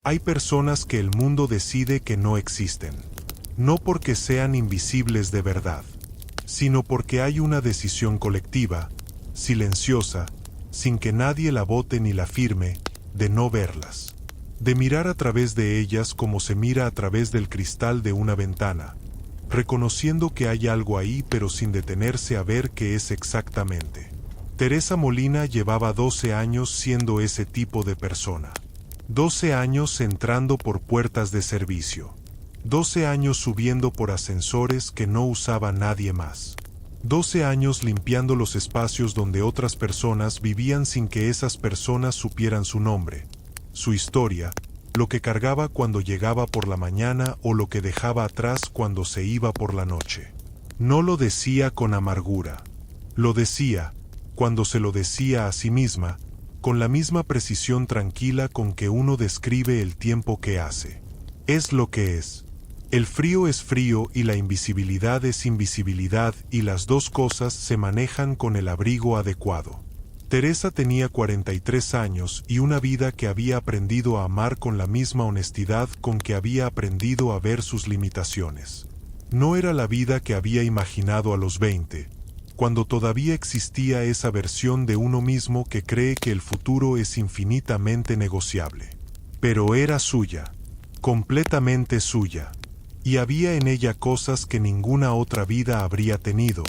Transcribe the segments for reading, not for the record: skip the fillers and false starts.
Hay personas que el mundo decide que no existen. No porque sean invisibles de verdad, sino porque hay una decisión colectiva, silenciosa, sin que nadie la vote ni la firme, de no verlas. De mirar a través de ellas como se mira a través del cristal de una ventana, reconociendo que hay algo ahí pero sin detenerse a ver qué es exactamente. Teresa Molina llevaba 12 años siendo ese tipo de persona. 12 años entrando por puertas de servicio. 12 años subiendo por ascensores que no usaba nadie más. 12 años limpiando los espacios donde otras personas vivían sin que esas personas supieran su nombre, su historia, lo que cargaba cuando llegaba por la mañana o lo que dejaba atrás cuando se iba por la noche. No lo decía con amargura. Lo decía, cuando se lo decía a sí misma, con la misma precisión tranquila con que uno describe el tiempo que hace. Es lo que es. El frío es frío y la invisibilidad es invisibilidad y las dos cosas se manejan con el abrigo adecuado. Teresa tenía 43 años y una vida que había aprendido a amar con la misma honestidad con que había aprendido a ver sus limitaciones. No era la vida que había imaginado a los 20, cuando todavía existía esa versión de uno mismo que cree que el futuro es infinitamente negociable. Pero era suya, completamente suya, y había en ella cosas que ninguna otra vida habría tenido,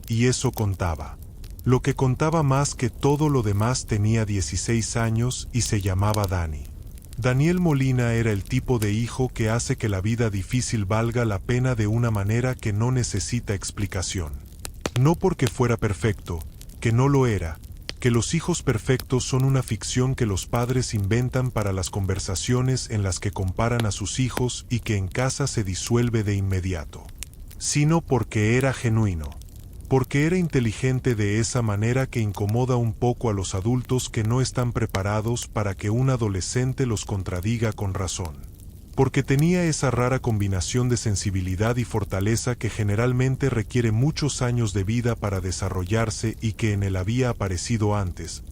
y eso contaba. Lo que contaba más que todo lo demás tenía 16 años y se llamaba Dani. Daniel Molina era el tipo de hijo que hace que la vida difícil valga la pena de una manera que no necesita explicación. No porque fuera perfecto, que no lo era, que los hijos perfectos son una ficción que los padres inventan para las conversaciones en las que comparan a sus hijos y que en casa se disuelve de inmediato. Sino porque era genuino. Porque era inteligente de esa manera que incomoda un poco a los adultos que no están preparados para que un adolescente los contradiga con razón. Porque tenía esa rara combinación de sensibilidad y fortaleza que generalmente requiere muchos años de vida para desarrollarse y que en él había aparecido antes,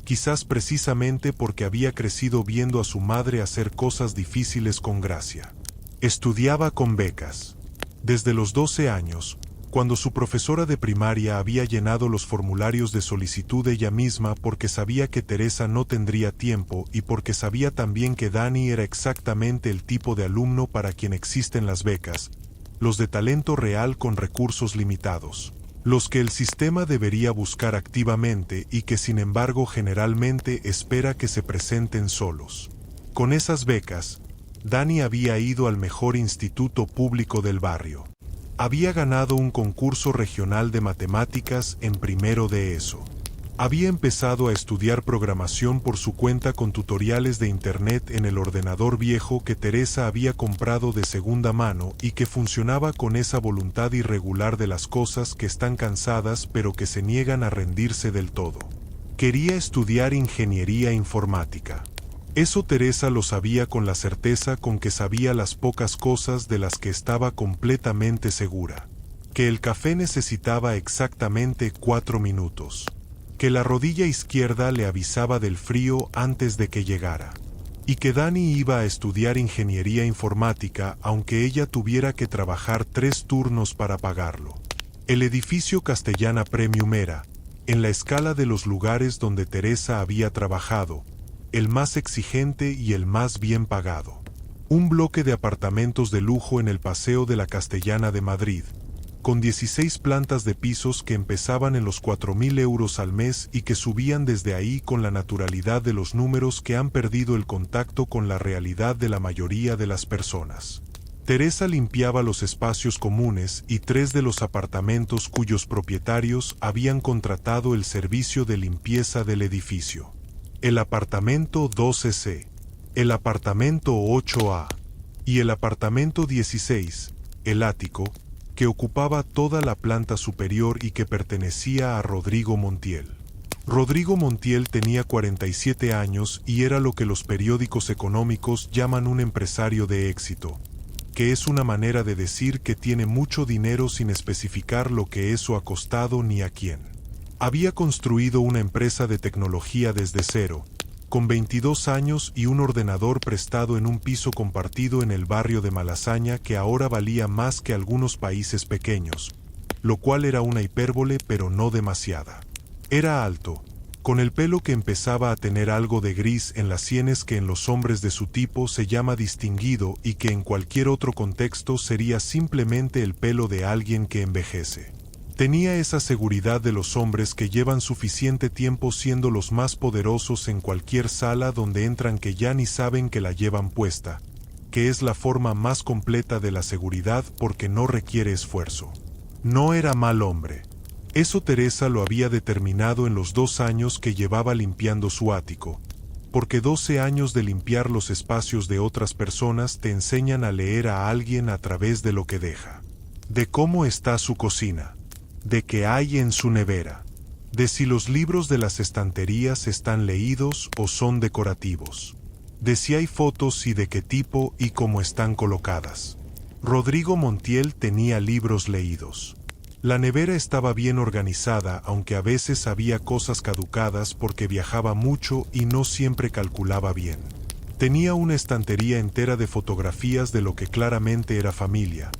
quizás precisamente porque había crecido viendo a su madre hacer cosas difíciles con gracia. Estudiaba con becas. Desde los 12 años, cuando su profesora de primaria había llenado los formularios de solicitud ella misma porque sabía que Teresa no tendría tiempo y porque sabía también que Dani era exactamente el tipo de alumno para quien existen las becas, los de talento real con recursos limitados, los que el sistema debería buscar activamente y que sin embargo generalmente espera que se presenten solos. Con esas becas, Dani había ido al mejor instituto público del barrio. Había ganado un concurso regional de matemáticas en primero de ESO. Había empezado a estudiar programación por su cuenta con tutoriales de internet en el ordenador viejo que Teresa había comprado de segunda mano y que funcionaba con esa voluntad irregular de las cosas que están cansadas pero que se niegan a rendirse del todo. Quería estudiar ingeniería informática. Eso Teresa lo sabía con la certeza con que sabía las pocas cosas de las que estaba completamente segura. Que el café necesitaba exactamente 4 minutos. Que la rodilla izquierda le avisaba del frío antes de que llegara. Y que Dani iba a estudiar ingeniería informática aunque ella tuviera que trabajar 3 turnos para pagarlo. El edificio Castellana Premium era, en la escala de los lugares donde Teresa había trabajado, el más exigente y el más bien pagado. Un bloque de apartamentos de lujo en el Paseo de la Castellana de Madrid, con 16 plantas de pisos que empezaban en los 4.000 euros al mes y que subían desde ahí con la naturalidad de los números que han perdido el contacto con la realidad de la mayoría de las personas. Teresa limpiaba los espacios comunes y 3 de los apartamentos cuyos propietarios habían contratado el servicio de limpieza del edificio. El apartamento 12C, el apartamento 8A y el apartamento 16, el ático, que ocupaba toda la planta superior y que pertenecía a Rodrigo Montiel. Rodrigo Montiel tenía 47 años y era lo que los periódicos económicos llaman un empresario de éxito, que es una manera de decir que tiene mucho dinero sin especificar lo que eso ha costado ni a quién. Había construido una empresa de tecnología desde cero, con 22 años y un ordenador prestado en un piso compartido en el barrio de Malasaña que ahora valía más que algunos países pequeños, lo cual era una hipérbole pero no demasiada. Era alto, con el pelo que empezaba a tener algo de gris en las sienes que en los hombres de su tipo se llama distinguido y que en cualquier otro contexto sería simplemente el pelo de alguien que envejece. Tenía esa seguridad de los hombres que llevan suficiente tiempo siendo los más poderosos en cualquier sala donde entran que ya ni saben que la llevan puesta, que es la forma más completa de la seguridad porque no requiere esfuerzo. No era mal hombre. Eso Teresa lo había determinado en los 2 años que llevaba limpiando su ático, porque 12 años de limpiar los espacios de otras personas te enseñan a leer a alguien a través de lo que deja, de cómo está su cocina, de qué hay en su nevera, de si los libros de las estanterías están leídos o son decorativos, de si hay fotos y de qué tipo y cómo están colocadas. Rodrigo Montiel tenía libros leídos. La nevera estaba bien organizada, aunque a veces había cosas caducadas porque viajaba mucho y no siempre calculaba bien. Tenía una estantería entera de fotografías de lo que claramente era familia,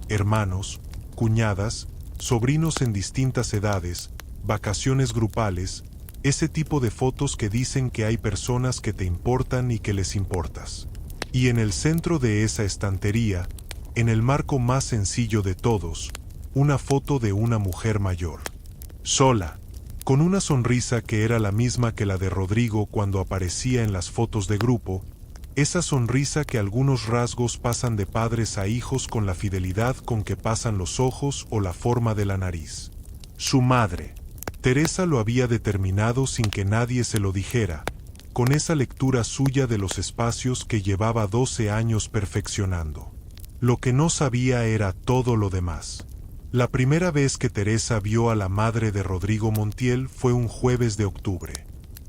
hermanos, cuñadas, sobrinos en distintas edades, vacaciones grupales, ese tipo de fotos que dicen que hay personas que te importan y que les importas. Y en el centro de esa estantería, en el marco más sencillo de todos, una foto de una mujer mayor, sola, con una sonrisa que era la misma que la de Rodrigo cuando aparecía en las fotos de grupo, esa sonrisa que algunos rasgos pasan de padres a hijos con la fidelidad con que pasan los ojos o la forma de la nariz. Su madre. Teresa lo había determinado sin que nadie se lo dijera, con esa lectura suya de los espacios que llevaba 12 años perfeccionando. Lo que no sabía era todo lo demás. La primera vez que Teresa vio a la madre de Rodrigo Montiel fue un jueves de octubre.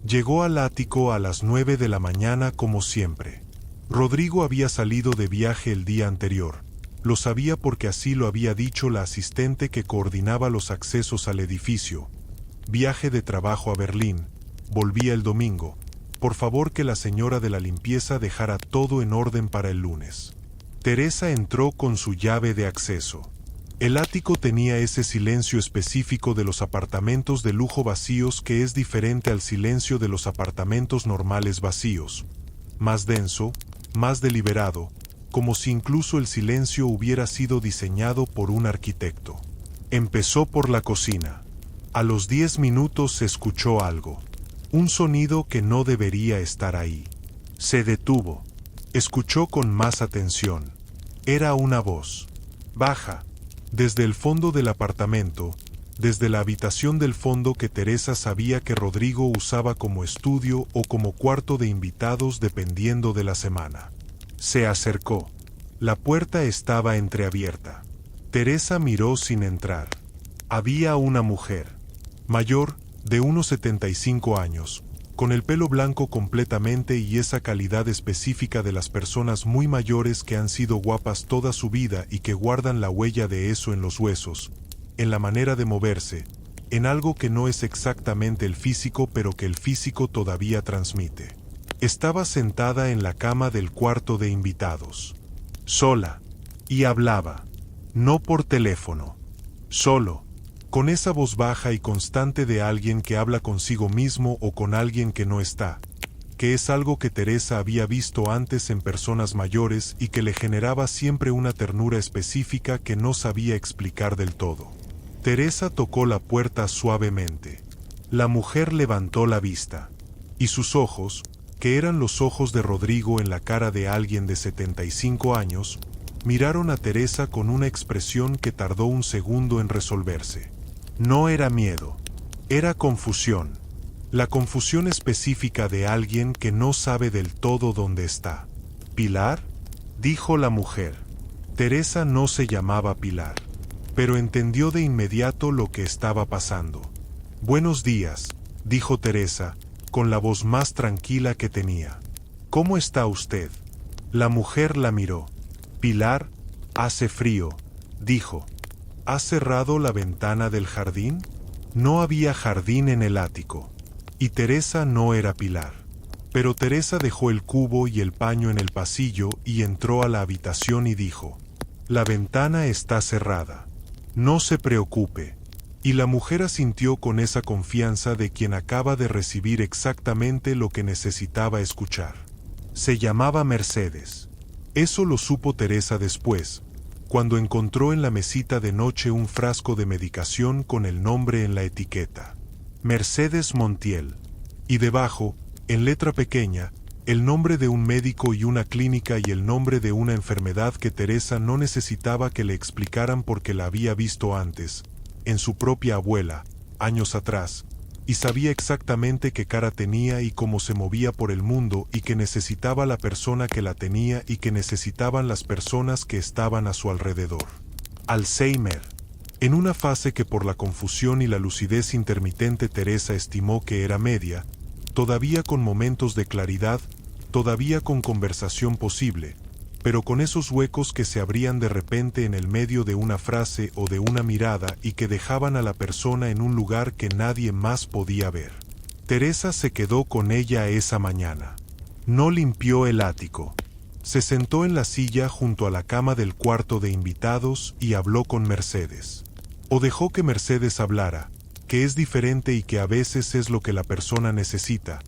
Llegó al ático a las 9 de la mañana como siempre. Rodrigo había salido de viaje el día anterior. Lo sabía porque así lo había dicho la asistente que coordinaba los accesos al edificio. Viaje de trabajo a Berlín. Volvía el domingo. Por favor que la señora de la limpieza dejara todo en orden para el lunes. Teresa entró con su llave de acceso. El ático tenía ese silencio específico de los apartamentos de lujo vacíos que es diferente al silencio de los apartamentos normales vacíos. Más denso, más deliberado, como si incluso el silencio hubiera sido diseñado por un arquitecto. Empezó por la cocina. A los 10 minutos se escuchó algo. Un sonido que no debería estar ahí. Se detuvo. Escuchó con más atención. Era una voz. Baja. Desde el fondo del apartamento, desde la habitación del fondo que Teresa sabía que Rodrigo usaba como estudio o como cuarto de invitados dependiendo de la semana. Se acercó. La puerta estaba entreabierta. Teresa miró sin entrar. Había una mujer, mayor, de unos 75 años, con el pelo blanco completamente y esa calidad específica de las personas muy mayores que han sido guapas toda su vida y que guardan la huella de eso en los huesos, en la manera de moverse, en algo que no es exactamente el físico pero que el físico todavía transmite. Estaba sentada en la cama del cuarto de invitados, sola, y hablaba, no por teléfono, solo, con esa voz baja y constante de alguien que habla consigo mismo o con alguien que no está, que es algo que Teresa había visto antes en personas mayores y que le generaba siempre una ternura específica que no sabía explicar del todo. Teresa tocó la puerta suavemente. La mujer levantó la vista, y sus ojos, que eran los ojos de Rodrigo en la cara de alguien de 75 años, miraron a Teresa con una expresión que tardó un segundo en resolverse. No era miedo, era confusión. La confusión específica de alguien que no sabe del todo dónde está. ¿Pilar?, dijo la mujer. Teresa no se llamaba Pilar, pero entendió de inmediato lo que estaba pasando. Buenos días, dijo Teresa, con la voz más tranquila que tenía. ¿Cómo está usted? La mujer la miró. Pilar, hace frío, dijo. ¿Has cerrado la ventana del jardín? No había jardín en el ático. Y Teresa no era Pilar. Pero Teresa dejó el cubo y el paño en el pasillo y entró a la habitación y dijo: «La ventana está cerrada. No se preocupe». Y la mujer asintió con esa confianza de quien acaba de recibir exactamente lo que necesitaba escuchar. Se llamaba Mercedes. Eso lo supo Teresa después, cuando encontró en la mesita de noche un frasco de medicación con el nombre en la etiqueta: Mercedes Montiel. Y debajo, en letra pequeña, el nombre de un médico y una clínica y el nombre de una enfermedad que Teresa no necesitaba que le explicaran porque la había visto antes, en su propia abuela, años atrás, y sabía exactamente qué cara tenía y cómo se movía por el mundo y que necesitaba la persona que la tenía y que necesitaban las personas que estaban a su alrededor. Alzheimer. En una fase que por la confusión y la lucidez intermitente Teresa estimó que era media, todavía con momentos de claridad, todavía con conversación posible, pero con esos huecos que se abrían de repente en el medio de una frase o de una mirada y que dejaban a la persona en un lugar que nadie más podía ver. Teresa se quedó con ella esa mañana. No limpió el ático. Se sentó en la silla junto a la cama del cuarto de invitados y habló con Mercedes. O dejó que Mercedes hablara, que es diferente y que a veces es lo que la persona necesita,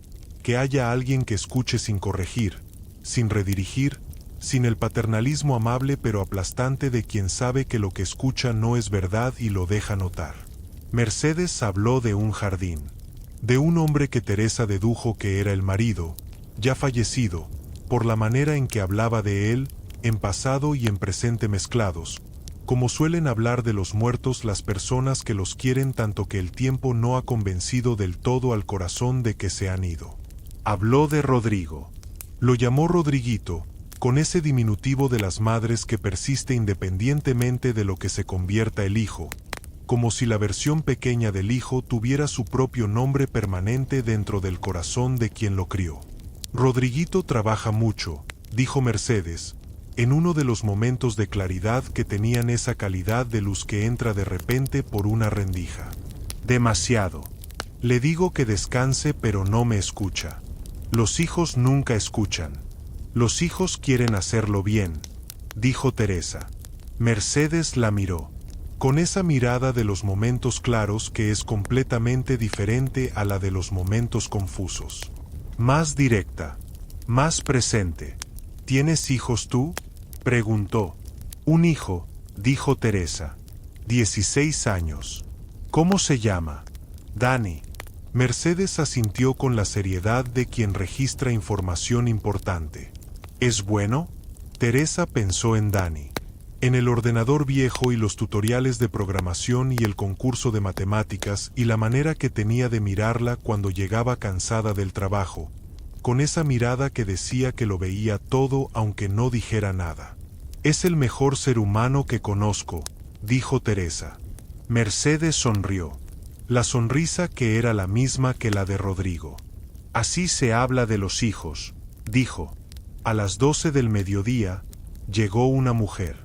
que haya alguien que escuche sin corregir, sin redirigir, sin el paternalismo amable pero aplastante de quien sabe que lo que escucha no es verdad y lo deja notar. Mercedes habló de un jardín, de un hombre que Teresa dedujo que era el marido, ya fallecido, por la manera en que hablaba de él, en pasado y en presente mezclados, como suelen hablar de los muertos las personas que los quieren tanto que el tiempo no ha convencido del todo al corazón de que se han ido. Habló de Rodrigo. Lo llamó Rodriguito, con ese diminutivo de las madres que persiste independientemente de lo que se convierta el hijo, como si la versión pequeña del hijo tuviera su propio nombre permanente dentro del corazón de quien lo crió. Rodriguito trabaja mucho, dijo Mercedes, en uno de los momentos de claridad que tenían esa calidad de luz que entra de repente por una rendija. Demasiado. Le digo que descanse pero no me escucha. Los hijos nunca escuchan. Los hijos quieren hacerlo bien, dijo Teresa. Mercedes la miró, con esa mirada de los momentos claros que es completamente diferente a la de los momentos confusos. Más directa, más presente. ¿Tienes hijos tú?, preguntó. Un hijo, dijo Teresa. 16 años. ¿Cómo se llama? Dani. Mercedes asintió con la seriedad de quien registra información importante. ¿Es bueno? Teresa pensó en Dani, en el ordenador viejo y los tutoriales de programación y el concurso de matemáticas y la manera que tenía de mirarla cuando llegaba cansada del trabajo, con esa mirada que decía que lo veía todo aunque no dijera nada. Es el mejor ser humano que conozco, dijo Teresa. Mercedes sonrió, la sonrisa que era la misma que la de Rodrigo. Así se habla de los hijos, dijo. A las 12 del mediodía, llegó una mujer,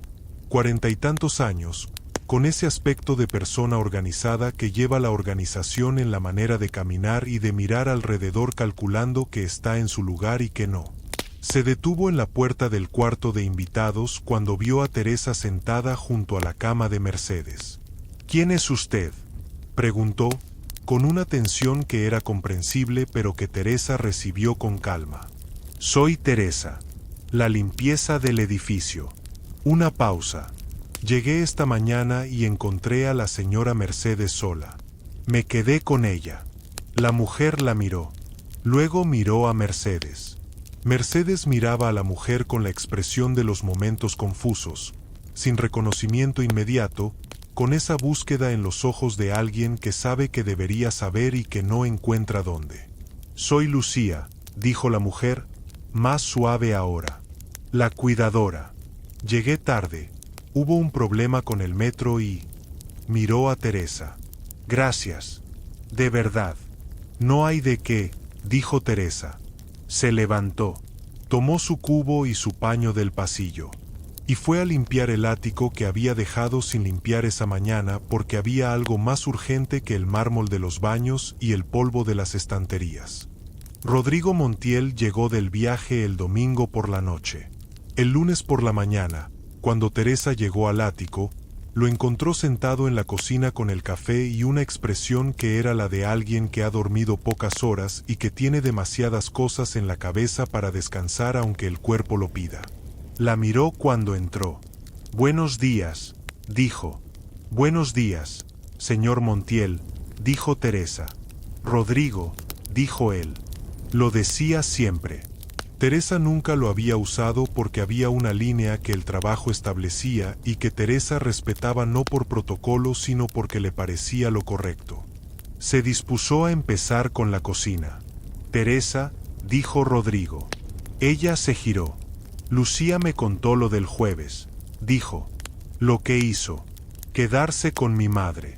40 y tantos años, con ese aspecto de persona organizada que lleva la organización en la manera de caminar y de mirar alrededor calculando que está en su lugar y que no. Se detuvo en la puerta del cuarto de invitados cuando vio a Teresa sentada junto a la cama de Mercedes. ¿Quién es usted?, preguntó, con una tensión que era comprensible pero que Teresa recibió con calma. Soy Teresa. La limpieza del edificio. Una pausa. Llegué esta mañana y encontré a la señora Mercedes sola. Me quedé con ella. La mujer la miró. Luego miró a Mercedes. Mercedes miraba a la mujer con la expresión de los momentos confusos, sin reconocimiento inmediato, con esa búsqueda en los ojos de alguien que sabe que debería saber y que no encuentra dónde. Soy Lucía, dijo la mujer, más suave ahora. La cuidadora. Llegué tarde. Hubo un problema con el metro y... Miró a Teresa. Gracias. De verdad. No hay de qué, dijo Teresa. Se levantó. Tomó su cubo y su paño del pasillo. Y fue a limpiar el ático que había dejado sin limpiar esa mañana porque había algo más urgente que el mármol de los baños y el polvo de las estanterías. Rodrigo Montiel llegó del viaje el domingo por la noche. El lunes por la mañana, cuando Teresa llegó al ático, lo encontró sentado en la cocina con el café y una expresión que era la de alguien que ha dormido pocas horas y que tiene demasiadas cosas en la cabeza para descansar aunque el cuerpo lo pida. La miró cuando entró. «Buenos días», dijo. «Buenos días, señor Montiel», dijo Teresa. «Rodrigo», dijo él. Lo decía siempre. Teresa nunca lo había usado porque había una línea que el trabajo establecía y que Teresa respetaba no por protocolo sino porque le parecía lo correcto. Se dispuso a empezar con la cocina. «Teresa», dijo Rodrigo. Ella se giró. «Lucía me contó lo del jueves», dijo. «Lo que hizo. Quedarse con mi madre».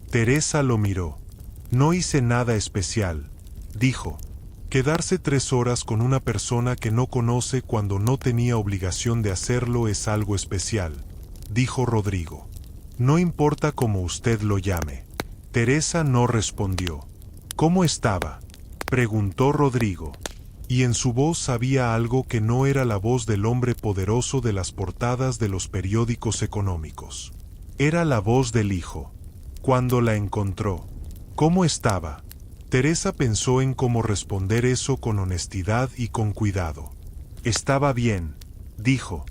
Teresa lo miró. «No hice nada especial», dijo. «Quedarse 3 horas con una persona que no conoce cuando no tenía obligación de hacerlo es algo especial», dijo Rodrigo. «No importa cómo usted lo llame». Teresa no respondió. «¿Cómo estaba?», preguntó Rodrigo. Y en su voz había algo que no era la voz del hombre poderoso de las portadas de los periódicos económicos. Era la voz del hijo. Cuando la encontró. «¿Cómo estaba?». Teresa pensó en cómo responder eso con honestidad y con cuidado. «Estaba bien», dijo.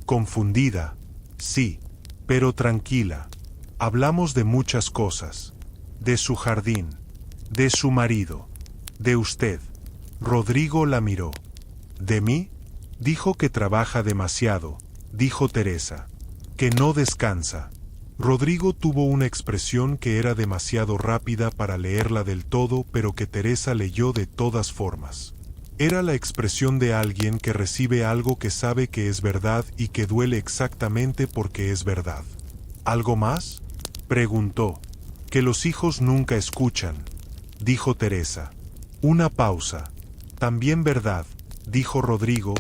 Confundida. «Sí, pero tranquila. Hablamos de muchas cosas. De su jardín. De su marido. De usted». Rodrigo la miró. «¿De mí?». «Dijo que trabaja demasiado», dijo Teresa. «Que no descansa». Rodrigo tuvo una expresión que era demasiado rápida para leerla del todo, pero que Teresa leyó de todas formas. Era la expresión de alguien que recibe algo que sabe que es verdad y que duele exactamente porque es verdad. «¿Algo más?», preguntó. «Que los hijos nunca escuchan», dijo Teresa. Una pausa. «También verdad», dijo Rodrigo,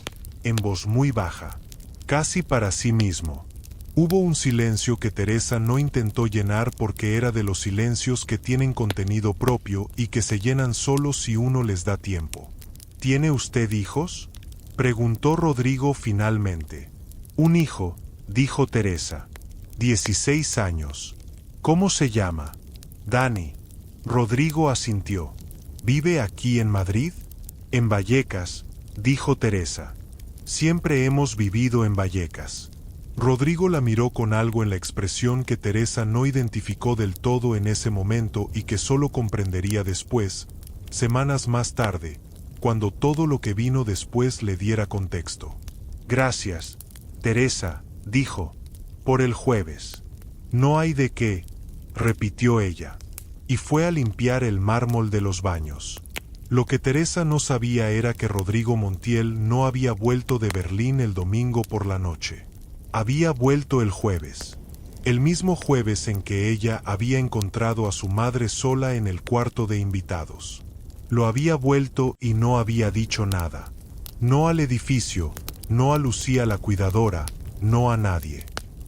en voz muy baja, casi para sí mismo. Hubo un silencio que Teresa no intentó llenar porque era de los silencios que tienen contenido propio y que se llenan solo si uno les da tiempo. «¿Tiene usted hijos?», preguntó Rodrigo finalmente. «Un hijo», dijo Teresa. 16 años. «¿Cómo se llama?». «Dani». Rodrigo asintió. «¿Vive aquí en Madrid?». «En Vallecas», dijo Teresa. «Siempre hemos vivido en Vallecas». Rodrigo la miró con algo en la expresión que Teresa no identificó del todo en ese momento y que solo comprendería después, semanas más tarde, cuando todo lo que vino después le diera contexto. «Gracias, Teresa», dijo, «por el jueves». «No hay de qué», repitió ella, y fue a limpiar el mármol de los baños. Lo que Teresa no sabía era que Rodrigo Montiel no había vuelto de Berlín el domingo por la noche. Había vuelto el jueves. El mismo jueves en que ella había encontrado a su madre sola en el cuarto de invitados. Lo había vuelto y no había dicho nada. No al edificio, no a Lucía la cuidadora, no a nadie.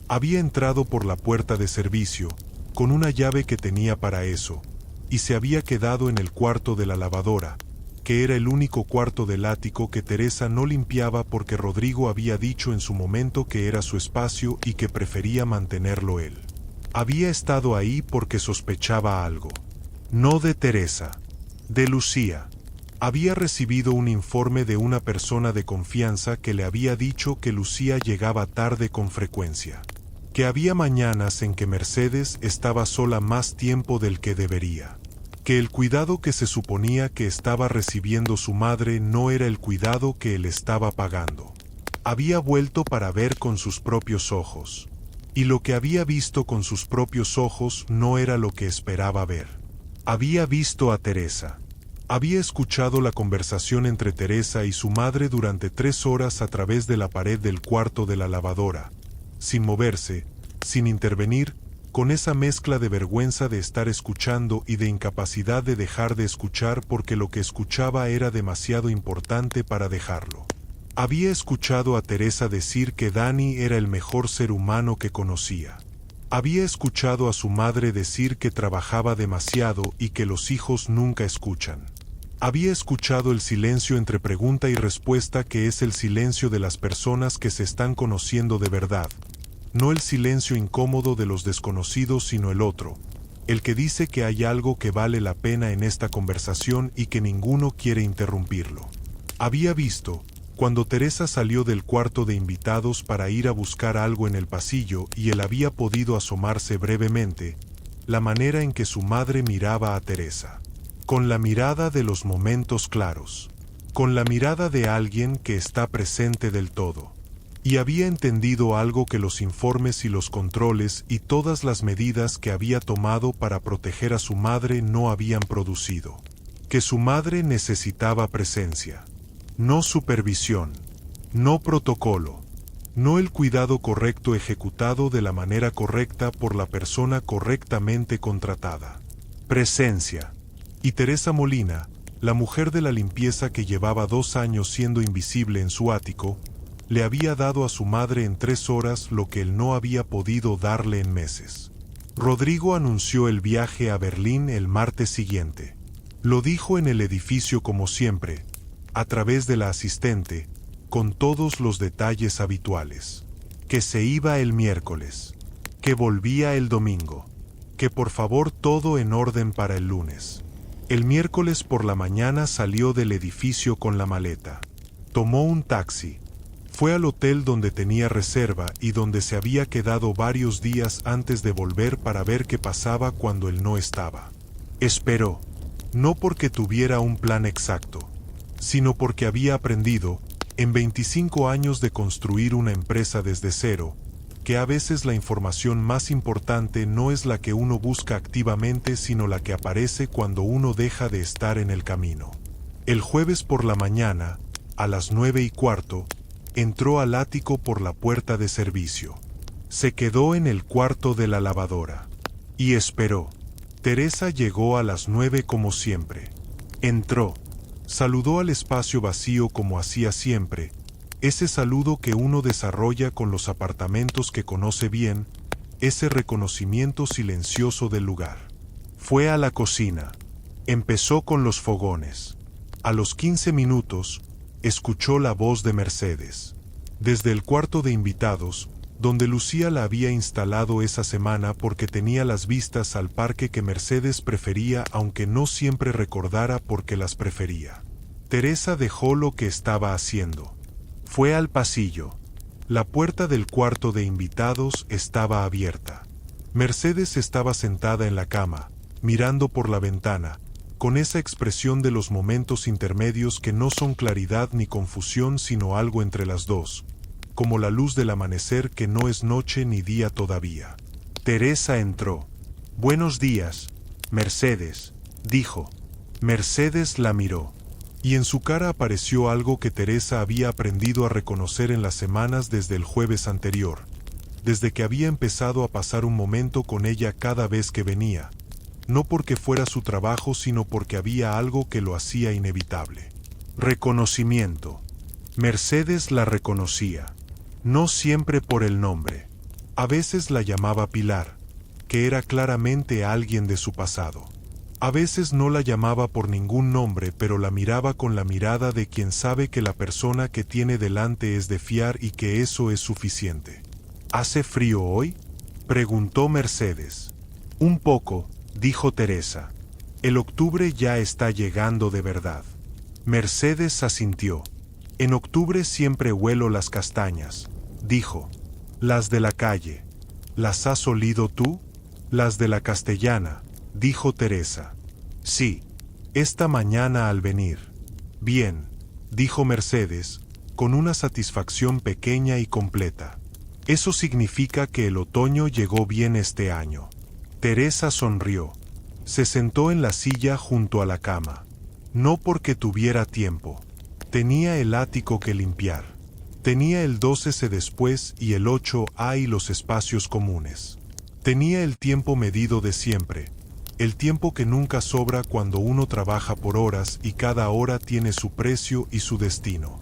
Había entrado por la puerta de servicio, con una llave que tenía para eso, y se había quedado en el cuarto de la lavadora, que era el único cuarto del ático que Teresa no limpiaba porque Rodrigo había dicho en su momento que era su espacio y que prefería mantenerlo él. Había estado ahí porque sospechaba algo. No de Teresa, de Lucía. Había recibido un informe de una persona de confianza que le había dicho que Lucía llegaba tarde con frecuencia. Que había mañanas en que Mercedes estaba sola más tiempo del que debería. Que el cuidado que se suponía que estaba recibiendo su madre no era el cuidado que él estaba pagando. Había vuelto para ver con sus propios ojos. Y lo que había visto con sus propios ojos no era lo que esperaba ver. Había visto a Teresa. Había escuchado la conversación entre Teresa y su madre durante 3 horas a través de la pared del cuarto de la lavadora, sin moverse, sin intervenir, con esa mezcla de vergüenza de estar escuchando y de incapacidad de dejar de escuchar porque lo que escuchaba era demasiado importante para dejarlo. Había escuchado a Teresa decir que Dani era el mejor ser humano que conocía. Había escuchado a su madre decir que trabajaba demasiado y que los hijos nunca escuchan. Había escuchado el silencio entre pregunta y respuesta, que es el silencio de las personas que se están conociendo de verdad. No el silencio incómodo de los desconocidos, sino el otro, el que dice que hay algo que vale la pena en esta conversación y que ninguno quiere interrumpirlo. Había visto, cuando Teresa salió del cuarto de invitados para ir a buscar algo en el pasillo y él había podido asomarse brevemente, la manera en que su madre miraba a Teresa. Con la mirada de los momentos claros. Con la mirada de alguien que está presente del todo. Y había entendido algo que los informes y los controles y todas las medidas que había tomado para proteger a su madre no habían producido. Que su madre necesitaba presencia. No supervisión. No protocolo. No el cuidado correcto ejecutado de la manera correcta por la persona correctamente contratada. Presencia. Y Teresa Molina, la mujer de la limpieza que llevaba 2 años siendo invisible en su ático, le había dado a su madre en 3 horas lo que él no había podido darle en meses. Rodrigo anunció el viaje a Berlín el martes siguiente. Lo dijo en el edificio como siempre, a través de la asistente, con todos los detalles habituales. Que se iba el miércoles. Que volvía el domingo. Que por favor todo en orden para el lunes. El miércoles por la mañana salió del edificio con la maleta. Tomó un taxi. Fue al hotel donde tenía reserva y donde se había quedado varios días antes de volver para ver qué pasaba cuando él no estaba. Esperó. No porque tuviera un plan exacto, sino porque había aprendido, en 25 años de construir una empresa desde cero, que a veces la información más importante no es la que uno busca activamente, sino la que aparece cuando uno deja de estar en el camino. El jueves por la mañana, a las 9:15, entró al ático por la puerta de servicio. Se quedó en el cuarto de la lavadora. Y esperó. Teresa llegó a las 9 como siempre. Entró. Saludó al espacio vacío como hacía siempre, ese saludo que uno desarrolla con los apartamentos que conoce bien, ese reconocimiento silencioso del lugar. Fue a la cocina. Empezó con los fogones. A los 15 minutos, escuchó la voz de Mercedes. Desde el cuarto de invitados, donde Lucía la había instalado esa semana porque tenía las vistas al parque que Mercedes prefería, aunque no siempre recordara por qué las prefería. Teresa dejó lo que estaba haciendo. Fue al pasillo. La puerta del cuarto de invitados estaba abierta. Mercedes estaba sentada en la cama, mirando por la ventana, con esa expresión de los momentos intermedios que no son claridad ni confusión sino algo entre las dos, como la luz del amanecer que no es noche ni día todavía. Teresa entró. «Buenos días, Mercedes», dijo. Mercedes la miró. Y en su cara apareció algo que Teresa había aprendido a reconocer en las semanas desde el jueves anterior, desde que había empezado a pasar un momento con ella cada vez que venía, no porque fuera su trabajo sino porque había algo que lo hacía inevitable. Reconocimiento. Mercedes la reconocía. No siempre por el nombre. A veces la llamaba Pilar, que era claramente alguien de su pasado. A veces no la llamaba por ningún nombre, pero la miraba con la mirada de quien sabe que la persona que tiene delante es de fiar y que eso es suficiente. ¿Hace frío hoy?, preguntó Mercedes. Un poco, dijo Teresa. El octubre ya está llegando de verdad. Mercedes asintió. En octubre siempre huelo las castañas, dijo. Las de la calle. ¿Las has olido tú? Las de la Castellana, dijo Teresa. Sí, esta mañana al venir. Bien, dijo Mercedes, con una satisfacción pequeña y completa. Eso significa que el otoño llegó bien este año. Teresa sonrió. Se sentó en la silla junto a la cama. No porque tuviera tiempo. Tenía el ático que limpiar. Tenía el 12C después y el 8A y los espacios comunes. Tenía el tiempo medido de siempre. El tiempo que nunca sobra cuando uno trabaja por horas y cada hora tiene su precio y su destino.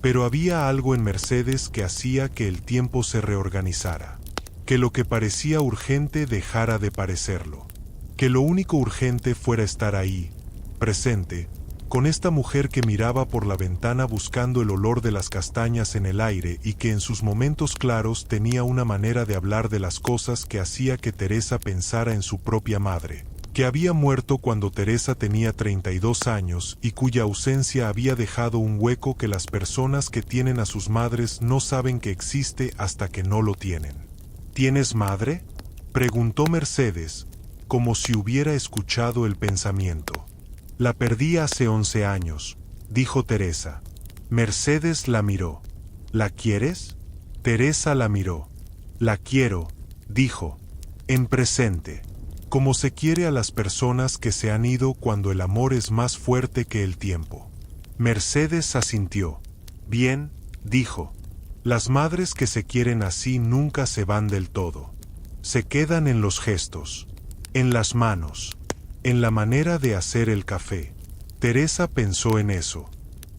Pero había algo en Mercedes que hacía que el tiempo se reorganizara. Que lo que parecía urgente dejara de parecerlo. Que lo único urgente fuera estar ahí, presente, con esta mujer que miraba por la ventana buscando el olor de las castañas en el aire y que en sus momentos claros tenía una manera de hablar de las cosas que hacía que Teresa pensara en su propia madre, que había muerto cuando Teresa tenía 32 años y cuya ausencia había dejado un hueco que las personas que tienen a sus madres no saben que existe hasta que no lo tienen. ¿Tienes madre?, preguntó Mercedes, como si hubiera escuchado el pensamiento. La perdí hace 11 años, dijo Teresa. Mercedes la miró. ¿La quieres? Teresa la miró. La quiero, dijo, en presente, como se quiere a las personas que se han ido cuando el amor es más fuerte que el tiempo. Mercedes asintió. Bien, dijo. Las madres que se quieren así nunca se van del todo. Se quedan en los gestos, en las manos, en la manera de hacer el café. Teresa pensó en eso.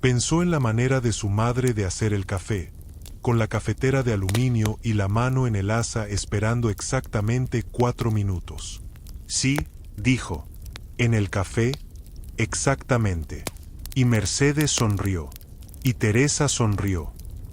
Pensó en la manera de su madre de hacer el café, con la cafetera de aluminio y la mano en el asa esperando exactamente 4 minutos. Sí, dijo. En el café, exactamente. Y Mercedes sonrió. Y Teresa sonrió.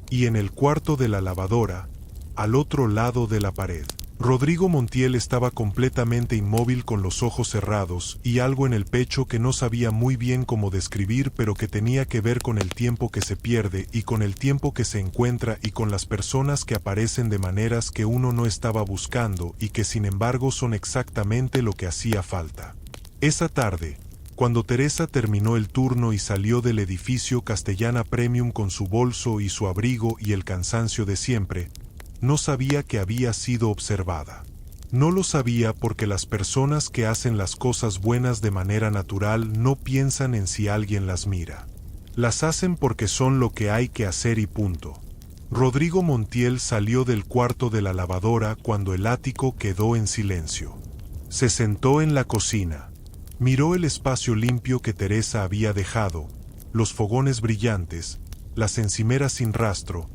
Y en el cuarto de la lavadora, al otro lado de la pared, Rodrigo Montiel estaba completamente inmóvil con los ojos cerrados y algo en el pecho que no sabía muy bien cómo describir, pero que tenía que ver con el tiempo que se pierde y con el tiempo que se encuentra y con las personas que aparecen de maneras que uno no estaba buscando y que sin embargo son exactamente lo que hacía falta. Esa tarde, cuando Teresa terminó el turno y salió del edificio Castellana Premium con su bolso y su abrigo y el cansancio de siempre, no sabía que había sido observada. No lo sabía porque las personas que hacen las cosas buenas de manera natural no piensan en si alguien las mira. Las hacen porque son lo que hay que hacer y punto. Rodrigo Montiel salió del cuarto de la lavadora cuando el ático quedó en silencio. Se sentó en la cocina. Miró el espacio limpio que Teresa había dejado, los fogones brillantes, las encimeras sin rastro,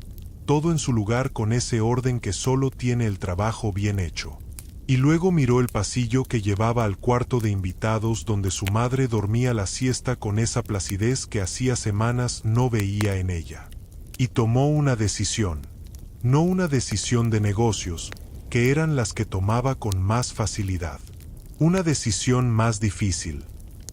todo en su lugar con ese orden que solo tiene el trabajo bien hecho. Y luego miró el pasillo que llevaba al cuarto de invitados donde su madre dormía la siesta con esa placidez que hacía semanas no veía en ella. Y tomó una decisión. No una decisión de negocios, que eran las que tomaba con más facilidad. Una decisión más difícil.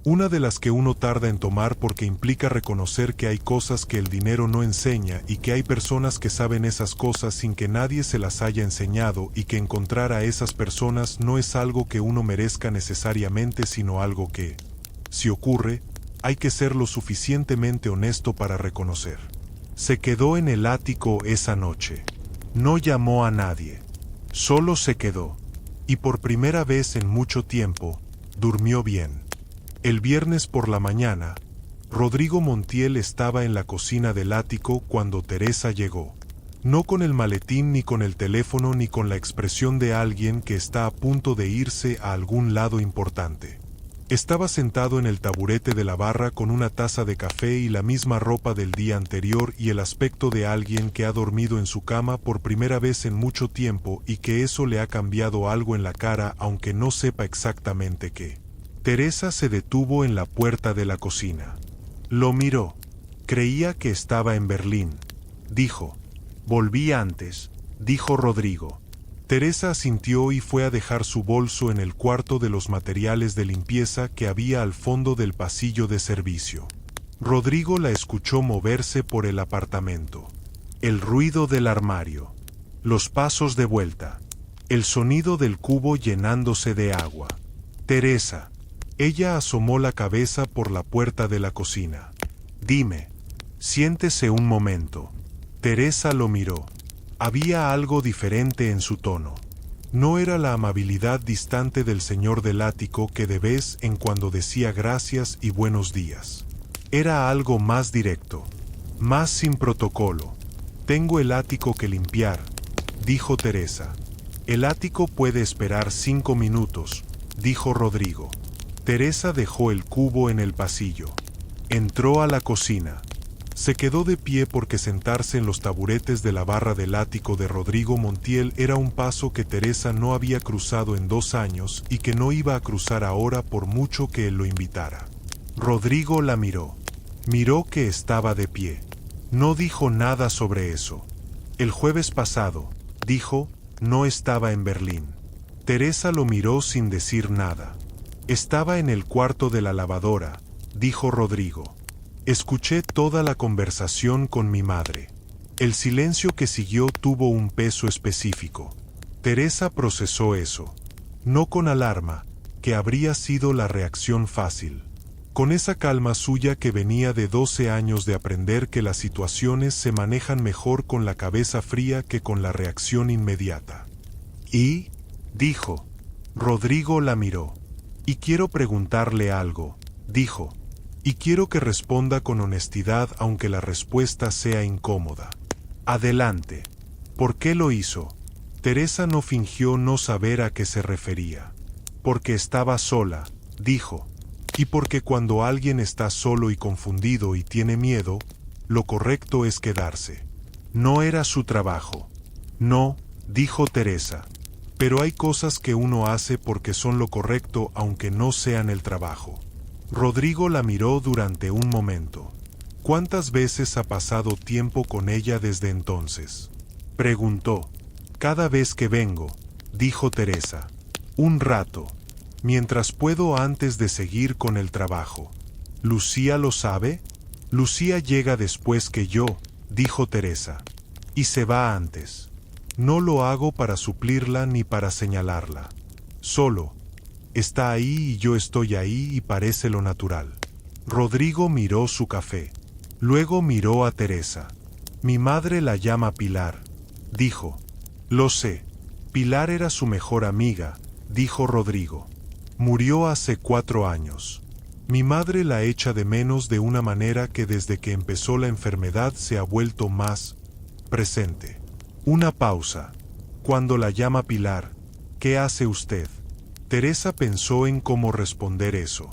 Una de las que uno tarda en tomar porque implica reconocer que hay cosas que el dinero no enseña y que hay personas que saben esas cosas sin que nadie se las haya enseñado y que encontrar a esas personas no es algo que uno merezca necesariamente sino algo que, si ocurre, hay que ser lo suficientemente honesto para reconocer. Se quedó en el ático esa noche. No llamó a nadie. Solo se quedó. Y por primera vez en mucho tiempo, durmió bien. El viernes por la mañana, Rodrigo Montiel estaba en la cocina del ático cuando Teresa llegó. No con el maletín ni con el teléfono ni con la expresión de alguien que está a punto de irse a algún lado importante. Estaba sentado en el taburete de la barra con una taza de café y la misma ropa del día anterior y el aspecto de alguien que ha dormido en su cama por primera vez en mucho tiempo y que eso le ha cambiado algo en la cara aunque no sepa exactamente qué. Teresa se detuvo en la puerta de la cocina. Lo miró. Creía que estaba en Berlín. Dijo. Volví antes, dijo Rodrigo. Teresa asintió y fue a dejar su bolso en el cuarto de los materiales de limpieza que había al fondo del pasillo de servicio. Rodrigo la escuchó moverse por el apartamento. El ruido del armario. Los pasos de vuelta. El sonido del cubo llenándose de agua. Teresa. Ella asomó la cabeza por la puerta de la cocina. Dime. Siéntese un momento. Teresa lo miró. Había algo diferente en su tono. No era la amabilidad distante del señor del ático que de vez en cuando decía gracias y buenos días. Era algo más directo. Más sin protocolo. Tengo el ático que limpiar, dijo Teresa. El ático puede esperar 5 minutos, dijo Rodrigo. Teresa dejó el cubo en el pasillo. Entró a la cocina. Se quedó de pie porque sentarse en los taburetes de la barra del ático de Rodrigo Montiel era un paso que Teresa no había cruzado en 2 años y que no iba a cruzar ahora por mucho que él lo invitara. Rodrigo la miró. Miró que estaba de pie. No dijo nada sobre eso. El jueves pasado, dijo, no estaba en Berlín. Teresa lo miró sin decir nada. Estaba en el cuarto de la lavadora, dijo Rodrigo. Escuché toda la conversación con mi madre. El silencio que siguió tuvo un peso específico. Teresa procesó eso. No con alarma, que habría sido la reacción fácil. Con esa calma suya que venía de 12 años de aprender que las situaciones se manejan mejor con la cabeza fría que con la reacción inmediata. Y, dijo. Rodrigo la miró. Y quiero preguntarle algo, dijo. Y quiero que responda con honestidad aunque la respuesta sea incómoda. Adelante. ¿Por qué lo hizo? Teresa no fingió no saber a qué se refería. Porque estaba sola, dijo. Y porque cuando alguien está solo y confundido y tiene miedo, lo correcto es quedarse. No era su trabajo. No, dijo Teresa. Pero hay cosas que uno hace porque son lo correcto aunque no sean el trabajo. Rodrigo la miró durante un momento. ¿Cuántas veces ha pasado tiempo con ella desde entonces? Preguntó. Cada vez que vengo, dijo Teresa. Un rato. Mientras puedo antes de seguir con el trabajo. ¿Lucía lo sabe? Lucía llega después que yo, dijo Teresa. Y se va antes. No lo hago para suplirla ni para señalarla. Solo. Está ahí y yo estoy ahí y parece lo natural. Rodrigo miró su café. Luego miró a Teresa. Mi madre la llama Pilar, dijo. Lo sé. Pilar era su mejor amiga, dijo Rodrigo. Murió hace 4 años. Mi madre la echa de menos de una manera que desde que empezó la enfermedad se ha vuelto más presente. Una pausa. Cuando la llama Pilar, ¿qué hace usted? Teresa pensó en cómo responder eso.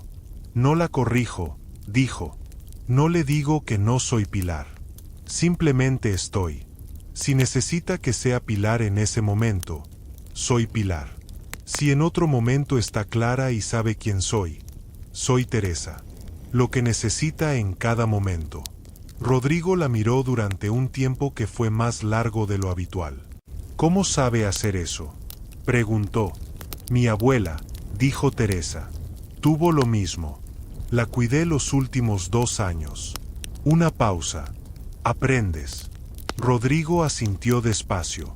No la corrijo, dijo. No le digo que no soy Pilar. Simplemente estoy. Si necesita que sea Pilar en ese momento, soy Pilar. Si en otro momento está clara y sabe quién soy Teresa. Lo que necesita en cada momento. Rodrigo la miró durante un tiempo que fue más largo de lo habitual. ¿Cómo sabe hacer eso? Preguntó. Mi abuela, dijo Teresa. Tuvo lo mismo. La cuidé los últimos 2 años. Una pausa. Aprendes. Rodrigo asintió despacio.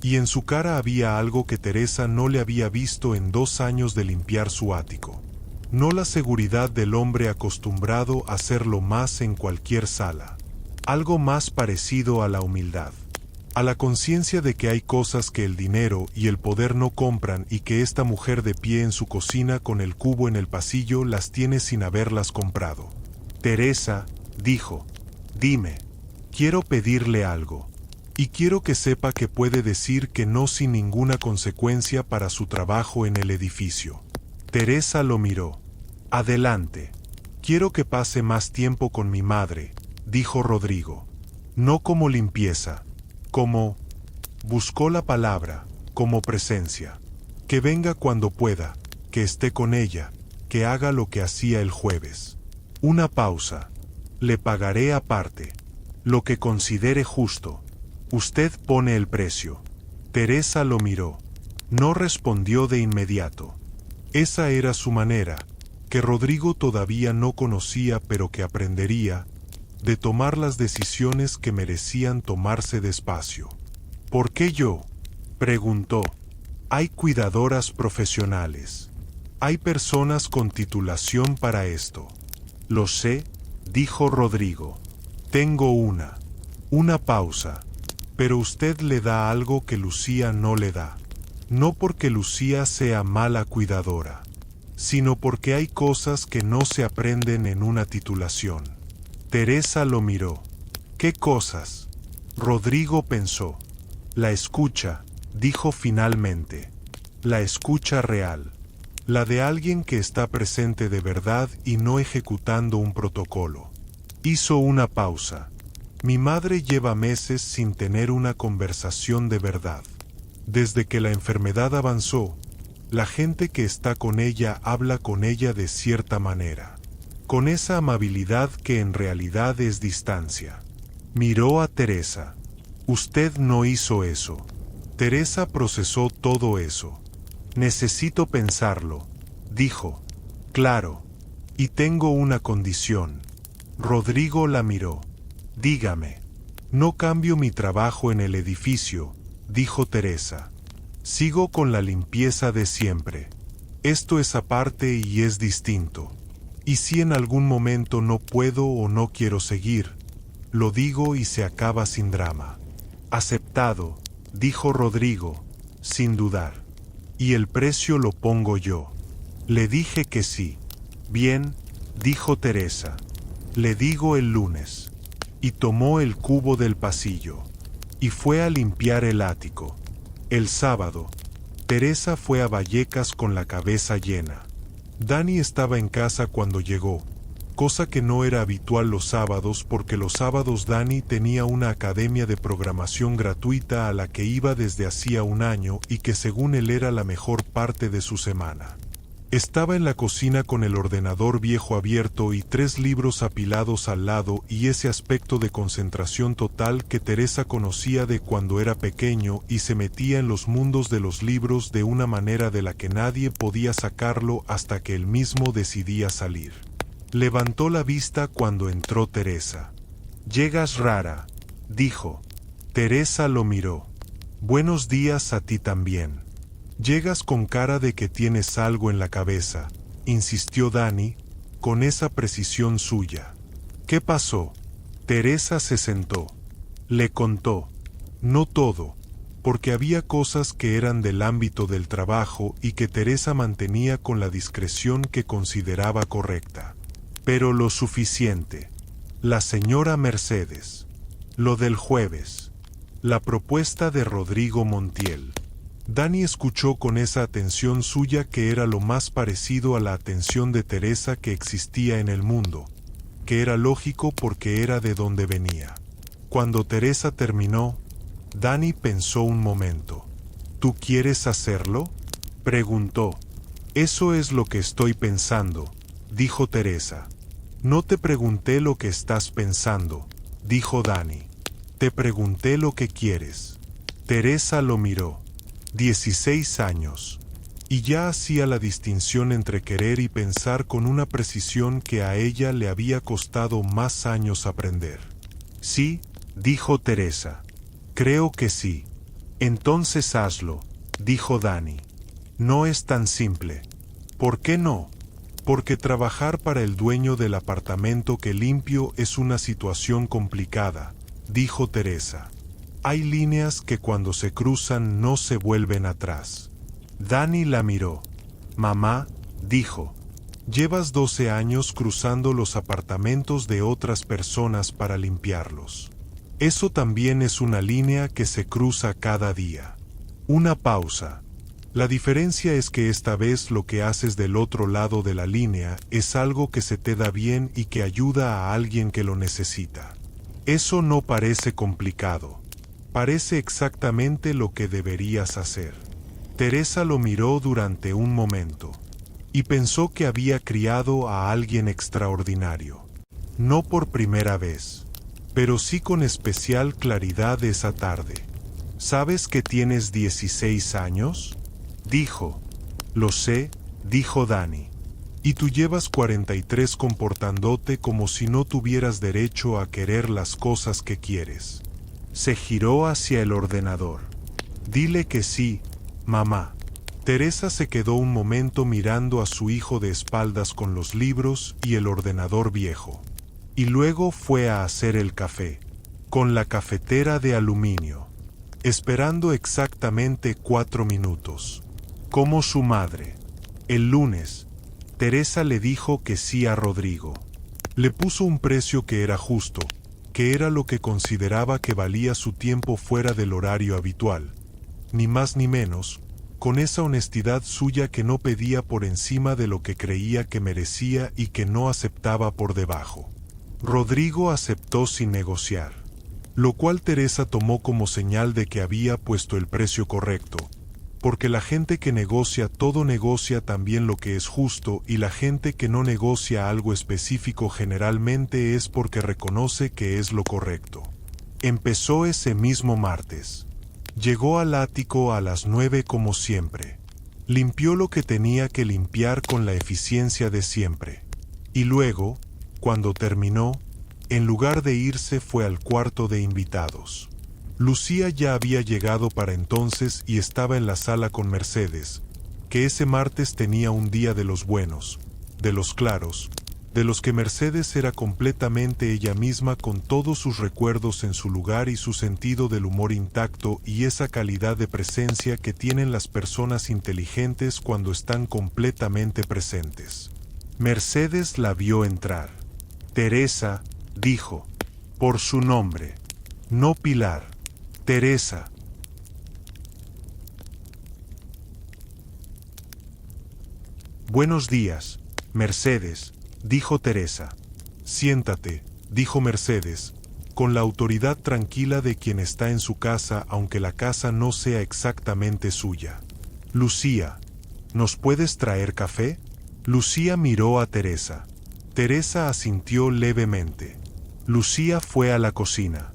Y en su cara había algo que Teresa no le había visto en 2 años de limpiar su ático. No la seguridad del hombre acostumbrado a hacerlo más en cualquier sala. Algo más parecido a la humildad. A la conciencia de que hay cosas que el dinero y el poder no compran y que esta mujer de pie en su cocina con el cubo en el pasillo las tiene sin haberlas comprado. Teresa, dijo. Dime. Quiero pedirle algo. Y quiero que sepa que puede decir que no sin ninguna consecuencia para su trabajo en el edificio. Teresa lo miró. Adelante. Quiero que pase más tiempo con mi madre, dijo Rodrigo. No como limpieza, como... Buscó la palabra, como presencia. Que venga cuando pueda, que esté con ella, que haga lo que hacía el jueves. Una pausa. Le pagaré aparte. Lo que considere justo. Usted pone el precio. Teresa lo miró. No respondió de inmediato. Esa era su manera, que Rodrigo todavía no conocía pero que aprendería, de tomar las decisiones que merecían tomarse despacio. ¿Por qué yo? Preguntó. Hay cuidadoras profesionales. Hay personas con titulación para esto. Lo sé, dijo Rodrigo. Tengo una pausa. Pero usted le da algo que Lucía no le da. No porque Lucía sea mala cuidadora, sino porque hay cosas que no se aprenden en una titulación. Teresa lo miró. ¿Qué cosas? Rodrigo pensó. La escucha, dijo finalmente. La escucha real. La de alguien que está presente de verdad y no ejecutando un protocolo. Hizo una pausa. Mi madre lleva meses sin tener una conversación de verdad. Desde que la enfermedad avanzó, la gente que está con ella habla con ella de cierta manera. con esa amabilidad que en realidad es distancia. Miró a Teresa. Usted no hizo eso. Teresa procesó todo eso. Necesito pensarlo, dijo. Claro. Y tengo una condición. Rodrigo la miró. Dígame. No cambio mi trabajo en el edificio, dijo Teresa. Sigo con la limpieza de siempre. Esto es aparte y es distinto. Y si en algún momento no puedo o no quiero seguir, lo digo y se acaba sin drama. Aceptado, dijo Rodrigo, sin dudar. Y el precio lo pongo yo. Le dije que sí. Bien, dijo Teresa. Le digo el lunes. Y tomó el cubo del pasillo. Y fue a limpiar el ático. El sábado, Teresa fue a Vallecas con la cabeza llena. Dani estaba en casa cuando llegó, cosa que no era habitual los sábados porque los sábados Dani tenía una academia de programación gratuita a la que iba desde hacía un año y que según él era la mejor parte de su semana. Estaba en la cocina con el ordenador viejo abierto y 3 libros apilados al lado y ese aspecto de concentración total que Teresa conocía de cuando era pequeño y se metía en los mundos de los libros de una manera de la que nadie podía sacarlo hasta que él mismo decidía salir. Levantó la vista cuando entró Teresa. «Llegas rara», dijo. Teresa lo miró. «Buenos días a ti también». «Llegas con cara de que tienes algo en la cabeza», insistió Dani, con esa precisión suya. «¿Qué pasó?» Teresa se sentó. Le contó. No todo, porque había cosas que eran del ámbito del trabajo y que Teresa mantenía con la discreción que consideraba correcta. Pero lo suficiente. La señora Mercedes. Lo del jueves. La propuesta de Rodrigo Montiel. Dani escuchó con esa atención suya que era lo más parecido a la atención de Teresa que existía en el mundo, que era lógico porque era de donde venía. Cuando Teresa terminó, Dani pensó un momento. ¿Tú quieres hacerlo?, preguntó. Eso es lo que estoy pensando, dijo Teresa. No te pregunté lo que estás pensando, dijo Dani. Te pregunté lo que quieres. Teresa lo miró. 16 años. Y ya hacía la distinción entre querer y pensar con una precisión que a ella le había costado más años aprender. Sí, dijo Teresa. Creo que sí. Entonces hazlo, dijo Dani. No es tan simple. ¿Por qué no? Porque trabajar para el dueño del apartamento que limpio es una situación complicada, dijo Teresa. Hay líneas que cuando se cruzan no se vuelven atrás. Dani la miró. Mamá, dijo, llevas 12 años cruzando los apartamentos de otras personas para limpiarlos. Eso también es una línea que se cruza cada día. Una pausa. La diferencia es que esta vez lo que haces del otro lado de la línea es algo que se te da bien y que ayuda a alguien que lo necesita. Eso no parece complicado. Parece exactamente lo que deberías hacer. Teresa lo miró durante un momento y pensó que había criado a alguien extraordinario. No por primera vez, pero sí con especial claridad esa tarde. ¿Sabes que tienes 16 años? Dijo. Lo sé, dijo Dani. Y tú llevas 43 comportándote como si no tuvieras derecho a querer las cosas que quieres. Se giró hacia el ordenador. Dile que sí, mamá. Teresa se quedó un momento mirando a su hijo de espaldas con los libros y el ordenador viejo. Y luego fue a hacer el café, con la cafetera de aluminio, esperando exactamente 4 minutos. Como su madre. El lunes, Teresa le dijo que sí a Rodrigo. Le puso un precio que era justo, que era lo que consideraba que valía su tiempo fuera del horario habitual, ni más ni menos, con esa honestidad suya que no pedía por encima de lo que creía que merecía y que no aceptaba por debajo. Rodrigo aceptó sin negociar, lo cual Teresa tomó como señal de que había puesto el precio correcto, porque la gente que negocia todo negocia también lo que es justo, y la gente que no negocia algo específico generalmente es porque reconoce que es lo correcto. Empezó ese mismo martes. Llegó al ático a las 9 como siempre. Limpió lo que tenía que limpiar con la eficiencia de siempre. Y luego, cuando terminó, en lugar de irse fue al cuarto de invitados. Lucía ya había llegado para entonces y estaba en la sala con Mercedes, que ese martes tenía un día de los buenos, de los claros, de los que Mercedes era completamente ella misma con todos sus recuerdos en su lugar y su sentido del humor intacto y esa calidad de presencia que tienen las personas inteligentes cuando están completamente presentes. Mercedes la vio entrar. Teresa, dijo, por su nombre, no Pilar. Teresa. Buenos días, Mercedes, dijo Teresa. Siéntate, dijo Mercedes, con la autoridad tranquila de quien está en su casa aunque la casa no sea exactamente suya. Lucía, ¿nos puedes traer café? Lucía miró a Teresa. Teresa asintió levemente. Lucía fue a la cocina.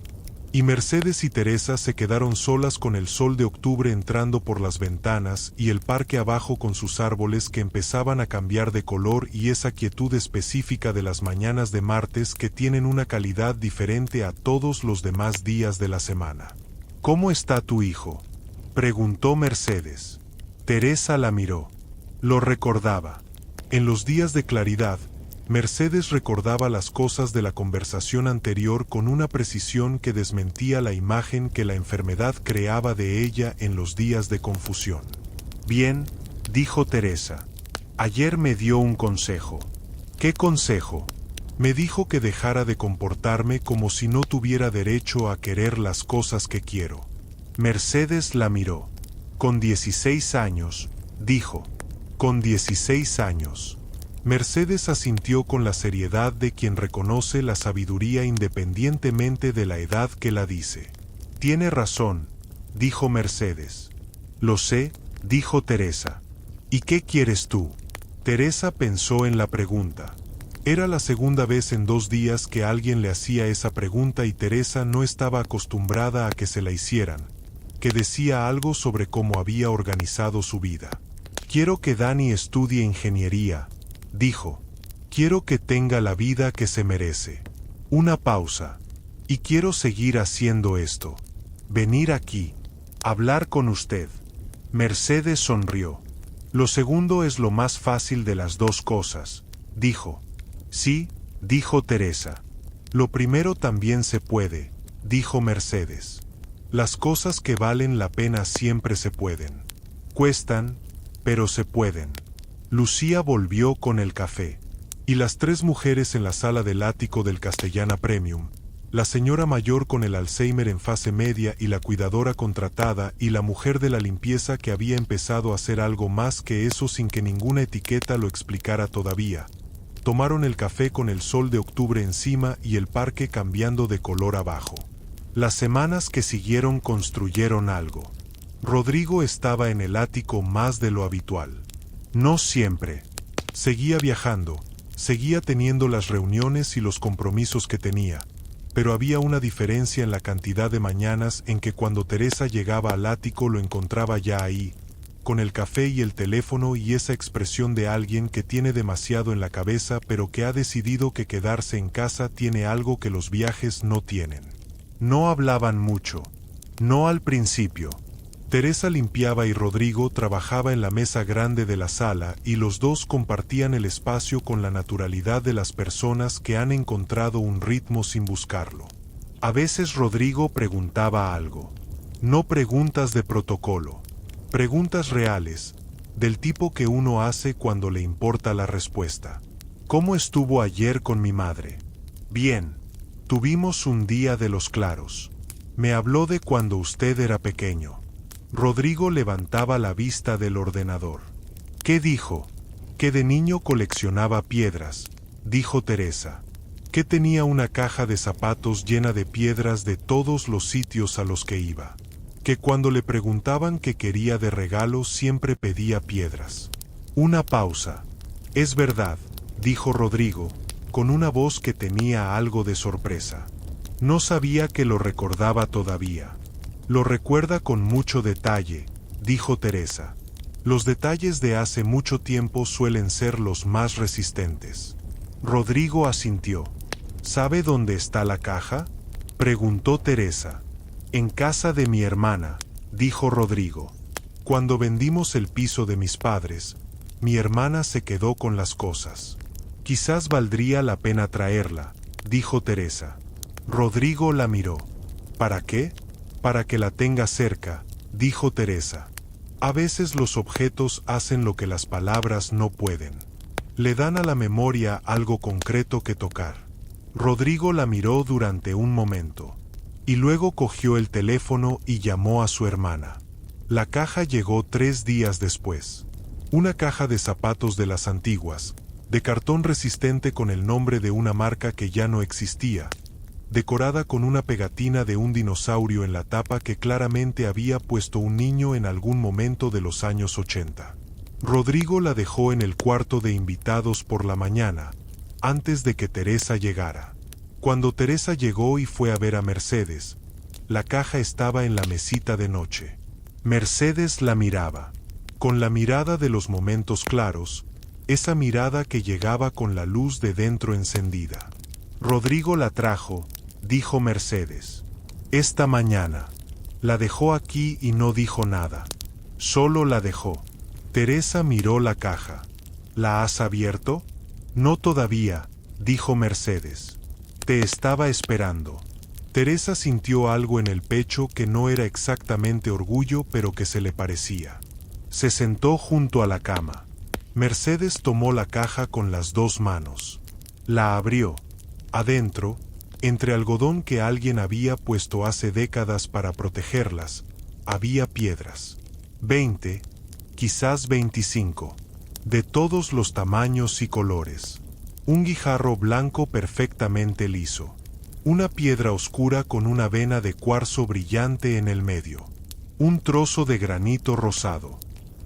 Y Mercedes y Teresa se quedaron solas con el sol de octubre entrando por las ventanas y el parque abajo con sus árboles que empezaban a cambiar de color y esa quietud específica de las mañanas de martes que tienen una calidad diferente a todos los demás días de la semana. ¿Cómo está tu hijo?, preguntó Mercedes. Teresa la miró. Lo recordaba. En los días de claridad, Mercedes recordaba las cosas de la conversación anterior con una precisión que desmentía la imagen que la enfermedad creaba de ella en los días de confusión. Bien, dijo Teresa. Ayer me dio un consejo. ¿Qué consejo? Me dijo que dejara de comportarme como si no tuviera derecho a querer las cosas que quiero. Mercedes la miró. Con 16 años, dijo. Con 16 años. Mercedes asintió con la seriedad de quien reconoce la sabiduría independientemente de la edad que la dice. Tiene razón, dijo Mercedes. Lo sé, dijo Teresa. ¿Y qué quieres tú? Teresa pensó en la pregunta. Era la segunda vez en 2 días que alguien le hacía esa pregunta y Teresa no estaba acostumbrada a que se la hicieran, que decía algo sobre cómo había organizado su vida. Quiero que Dani estudie ingeniería, dijo. Quiero que tenga la vida que se merece. Una pausa. Y quiero seguir haciendo esto. Venir aquí. Hablar con usted. Mercedes sonrió. Lo segundo es lo más fácil de las 2 cosas, dijo. Sí, dijo Teresa. Lo primero también se puede, dijo Mercedes. Las cosas que valen la pena siempre se pueden. Cuestan, pero se pueden. Lucía volvió con el café. Y las 3 mujeres en la sala del ático del Castellana Premium, la señora mayor con el Alzheimer en fase media y la cuidadora contratada y la mujer de la limpieza que había empezado a hacer algo más que eso sin que ninguna etiqueta lo explicara todavía. Tomaron el café con el sol de octubre encima y el parque cambiando de color abajo. Las semanas que siguieron construyeron algo. Rodrigo estaba en el ático más de lo habitual. No siempre. Seguía viajando, seguía teniendo las reuniones y los compromisos que tenía, pero había una diferencia en la cantidad de mañanas en que cuando Teresa llegaba al ático lo encontraba ya ahí, con el café y el teléfono y esa expresión de alguien que tiene demasiado en la cabeza pero que ha decidido que quedarse en casa tiene algo que los viajes no tienen. No hablaban mucho. No al principio. Teresa limpiaba y Rodrigo trabajaba en la mesa grande de la sala y los dos compartían el espacio con la naturalidad de las personas que han encontrado un ritmo sin buscarlo. A veces Rodrigo preguntaba algo. No preguntas de protocolo. Preguntas reales, del tipo que uno hace cuando le importa la respuesta. ¿Cómo estuvo ayer con mi madre? Bien. Tuvimos un día de los claros. Me habló de cuando usted era pequeño. Rodrigo levantaba la vista del ordenador. ¿Qué dijo? Que de niño coleccionaba piedras, dijo Teresa. Que tenía una caja de zapatos llena de piedras de todos los sitios a los que iba. que cuando le preguntaban qué quería de regalo siempre pedía piedras. Una pausa. Es verdad, dijo Rodrigo, con una voz que tenía algo de sorpresa. No sabía que lo recordaba todavía. Lo recuerda con mucho detalle, dijo Teresa. Los detalles de hace mucho tiempo suelen ser los más resistentes. Rodrigo asintió. ¿Sabe dónde está la caja?, preguntó Teresa. En casa de mi hermana, dijo Rodrigo. Cuando vendimos el piso de mis padres, mi hermana se quedó con las cosas. Quizás valdría la pena traerla, dijo Teresa. Rodrigo la miró. ¿Para qué? Para que la tenga cerca, dijo Teresa. A veces los objetos hacen lo que las palabras no pueden. Le dan a la memoria algo concreto que tocar. Rodrigo la miró durante un momento, y luego cogió el teléfono y llamó a su hermana. La caja llegó 3 días después. Una caja de zapatos de las antiguas, de cartón resistente con el nombre de una marca que ya no existía, decorada con una pegatina de un dinosaurio en la tapa que claramente había puesto un niño en algún momento de los años 80. Rodrigo la dejó en el cuarto de invitados por la mañana, antes de que Teresa llegara. Cuando Teresa llegó y fue a ver a Mercedes, la caja estaba en la mesita de noche. Mercedes la miraba, con la mirada de los momentos claros, esa mirada que llegaba con la luz de dentro encendida. Rodrigo la trajo, dijo Mercedes. Esta mañana. La dejó aquí y no dijo nada. Solo la dejó. Teresa miró la caja. ¿La has abierto? No todavía, dijo Mercedes. Te estaba esperando. Teresa sintió algo en el pecho que no era exactamente orgullo, pero que se le parecía. Se sentó junto a la cama. Mercedes tomó la caja con las 2 manos. La abrió. Adentro, entre algodón que alguien había puesto hace décadas para protegerlas, había piedras. 20, quizás 25. De todos los tamaños y colores. Un guijarro blanco perfectamente liso. Una piedra oscura con una vena de cuarzo brillante en el medio. Un trozo de granito rosado.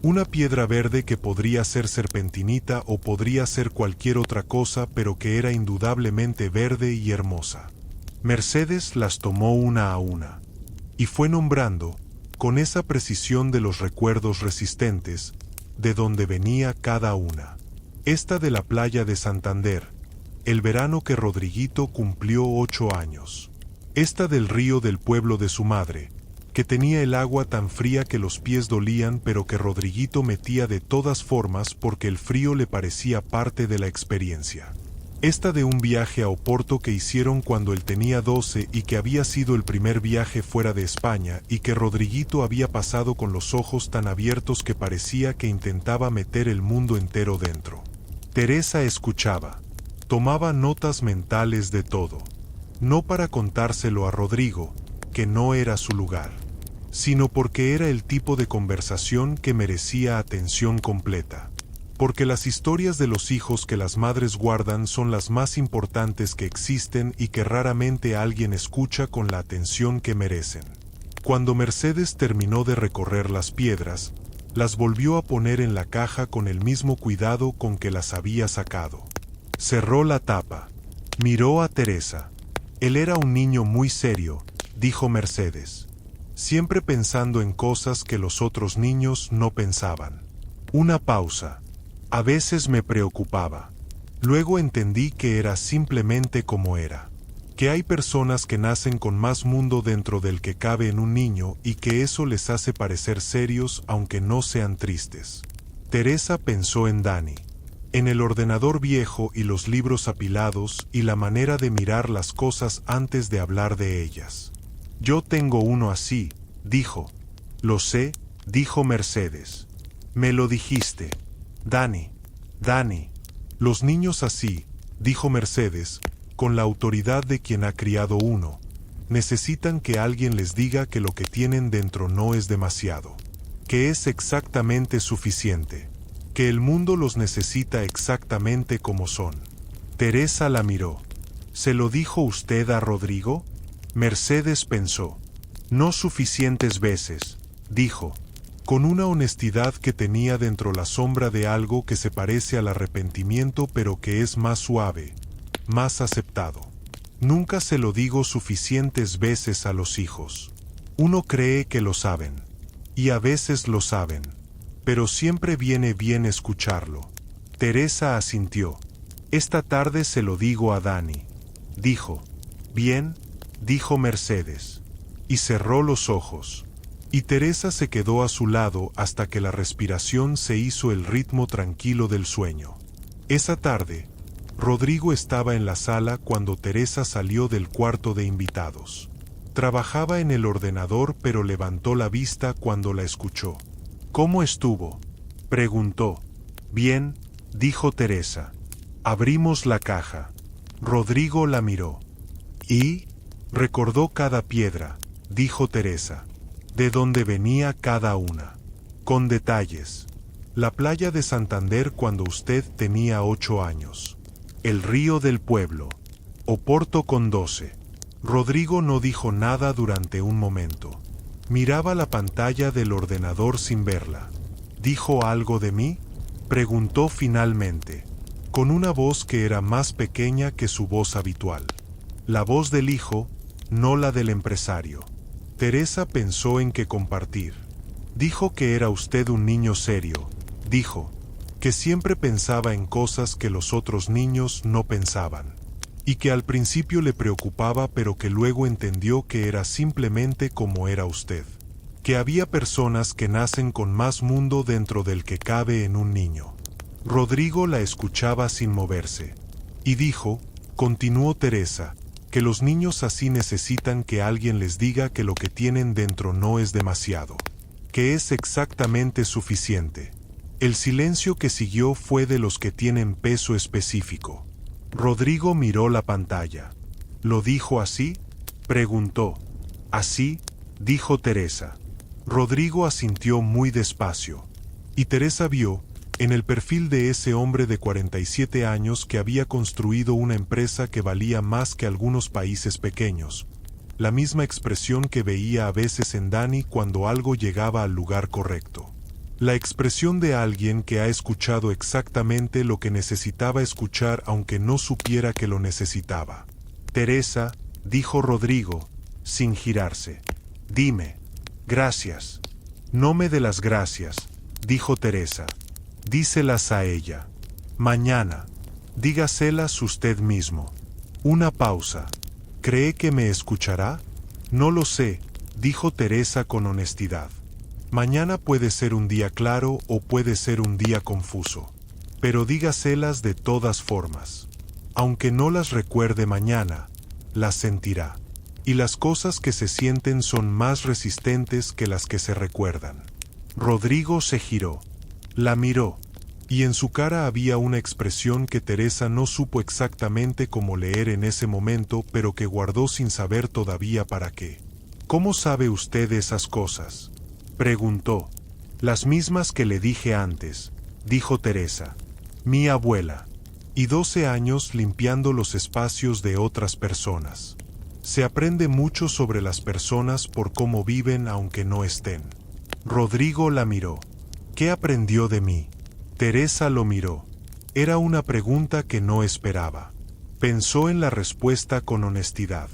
Una piedra verde que podría ser serpentinita o podría ser cualquier otra cosa, pero que era indudablemente verde y hermosa. Mercedes las tomó una a una. Y fue nombrando, con esa precisión de los recuerdos resistentes, de dónde venía cada una. Esta de la playa de Santander, el verano que Rodriguito cumplió 8 años. Esta del río del pueblo de su madre, que tenía el agua tan fría que los pies dolían, pero que Rodriguito metía de todas formas porque el frío le parecía parte de la experiencia. Esta de un viaje a Oporto que hicieron cuando él tenía 12 y que había sido el primer viaje fuera de España y que Rodriguito había pasado con los ojos tan abiertos que parecía que intentaba meter el mundo entero dentro. Teresa escuchaba, tomaba notas mentales de todo, no para contárselo a Rodrigo, que no era su lugar, sino porque era el tipo de conversación que merecía atención completa. Porque las historias de los hijos que las madres guardan son las más importantes que existen y que raramente alguien escucha con la atención que merecen. Cuando Mercedes terminó de recorrer las piedras, las volvió a poner en la caja con el mismo cuidado con que las había sacado. Cerró la tapa. Miró a Teresa. Él era un niño muy serio, dijo Mercedes, siempre pensando en cosas que los otros niños no pensaban. Una pausa. A veces me preocupaba. Luego entendí que era simplemente como era. Que hay personas que nacen con más mundo dentro del que cabe en un niño y que eso les hace parecer serios aunque no sean tristes. Teresa pensó en Dani, en el ordenador viejo y los libros apilados y la manera de mirar las cosas antes de hablar de ellas. Yo tengo uno así, dijo. Lo sé, dijo Mercedes. Me lo dijiste. Dani, los niños así, dijo Mercedes, con la autoridad de quien ha criado uno, necesitan que alguien les diga que lo que tienen dentro no es demasiado, que es exactamente suficiente, que el mundo los necesita exactamente como son. Teresa la miró. ¿Se lo dijo usted a Rodrigo? Mercedes pensó. No suficientes veces, dijo, con una honestidad que tenía dentro la sombra de algo que se parece al arrepentimiento pero que es más suave, más aceptado. Nunca se lo digo suficientes veces a los hijos. Uno cree que lo saben, y a veces lo saben, pero siempre viene bien escucharlo. Teresa asintió. Esta tarde se lo digo a Dani. Dijo. Bien, dijo Mercedes. Y cerró los ojos. Y Teresa se quedó a su lado hasta que la respiración se hizo el ritmo tranquilo del sueño. Esa tarde, Rodrigo estaba en la sala cuando Teresa salió del cuarto de invitados. Trabajaba en el ordenador pero levantó la vista cuando la escuchó. ¿Cómo estuvo?, preguntó. Bien, dijo Teresa. Abrimos la caja. Rodrigo la miró. ¿Y? Recordó cada piedra, dijo Teresa. De dónde venía cada una. Con detalles. La playa de Santander cuando usted tenía 8 años. El río del pueblo. Oporto con 12. Rodrigo no dijo nada durante un momento. Miraba la pantalla del ordenador sin verla. ¿Dijo algo de mí?, preguntó finalmente, con una voz que era más pequeña que su voz habitual. La voz del hijo, no la del empresario. Teresa pensó en qué compartir. Dijo que era usted un niño serio, dijo, que siempre pensaba en cosas que los otros niños no pensaban, y que al principio le preocupaba pero que luego entendió que era simplemente como era usted, que había personas que nacen con más mundo dentro del que cabe en un niño. Rodrigo la escuchaba sin moverse. Y dijo, continuó Teresa, que los niños así necesitan que alguien les diga que lo que tienen dentro no es demasiado, que es exactamente suficiente. El silencio que siguió fue de los que tienen peso específico. Rodrigo miró la pantalla. ¿Lo dijo así?, preguntó. Así, dijo Teresa. Rodrigo asintió muy despacio. Y Teresa vio, en el perfil de ese hombre de 47 años que había construido una empresa que valía más que algunos países pequeños, la misma expresión que veía a veces en Dani cuando algo llegaba al lugar correcto. La expresión de alguien que ha escuchado exactamente lo que necesitaba escuchar aunque no supiera que lo necesitaba. Teresa, dijo Rodrigo, sin girarse. Dime. Gracias. No me dé las gracias, dijo Teresa. Díselas a ella. Mañana. Dígaselas usted mismo. Una pausa. ¿Cree que me escuchará? No lo sé, dijo Teresa con honestidad. Mañana puede ser un día claro o puede ser un día confuso. Pero dígaselas de todas formas. Aunque no las recuerde mañana, las sentirá. Y las cosas que se sienten son más resistentes que las que se recuerdan. Rodrigo se giró. La miró. Y en su cara había una expresión que Teresa no supo exactamente cómo leer en ese momento, pero que guardó sin saber todavía para qué. ¿Cómo sabe usted esas cosas?, preguntó. Las mismas que le dije antes, dijo Teresa. Mi abuela. Y 12 años limpiando los espacios de otras personas. Se aprende mucho sobre las personas por cómo viven aunque no estén. Rodrigo la miró. ¿Qué aprendió de mí? Teresa lo miró. Era una pregunta que no esperaba. Pensó en la respuesta con honestidad.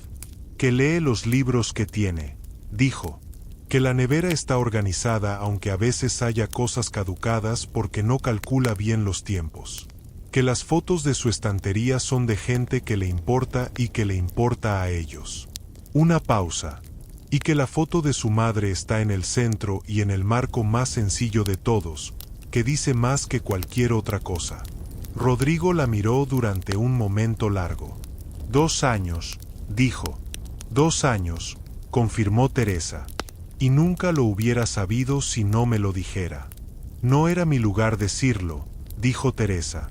Que lee los libros que tiene, dijo. Que la nevera está organizada aunque a veces haya cosas caducadas porque no calcula bien los tiempos. Que las fotos de su estantería son de gente que le importa y que le importa a ellos. Una pausa. Y que la foto de su madre está en el centro y en el marco más sencillo de todos, que dice más que cualquier otra cosa. Rodrigo la miró durante un momento largo. 2 años, dijo. 2 años, confirmó Teresa. Y nunca lo hubiera sabido si no me lo dijera. No era mi lugar decirlo, dijo Teresa.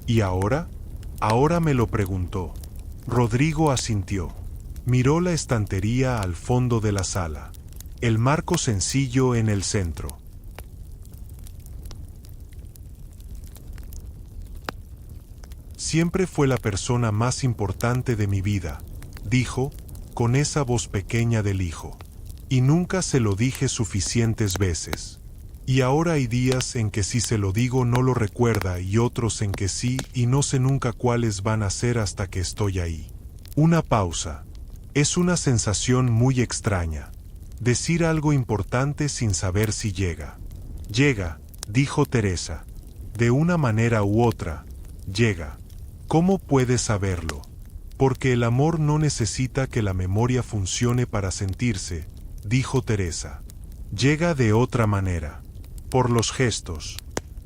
¿Y ahora? Ahora me lo preguntó. Rodrigo asintió. Miró la estantería al fondo de la sala. El marco sencillo en el centro. Siempre fue la persona más importante de mi vida, dijo, con esa voz pequeña del hijo. Y nunca se lo dije suficientes veces. Y ahora hay días en que si se lo digo no lo recuerda y otros en que sí y no sé nunca cuáles van a ser hasta que estoy ahí. Una pausa. Es una sensación muy extraña. Decir algo importante sin saber si llega. Llega, dijo Teresa. De una manera u otra, llega. ¿Cómo puedes saberlo? Porque el amor no necesita que la memoria funcione para sentirse, dijo Teresa. Llega de otra manera. Por los gestos,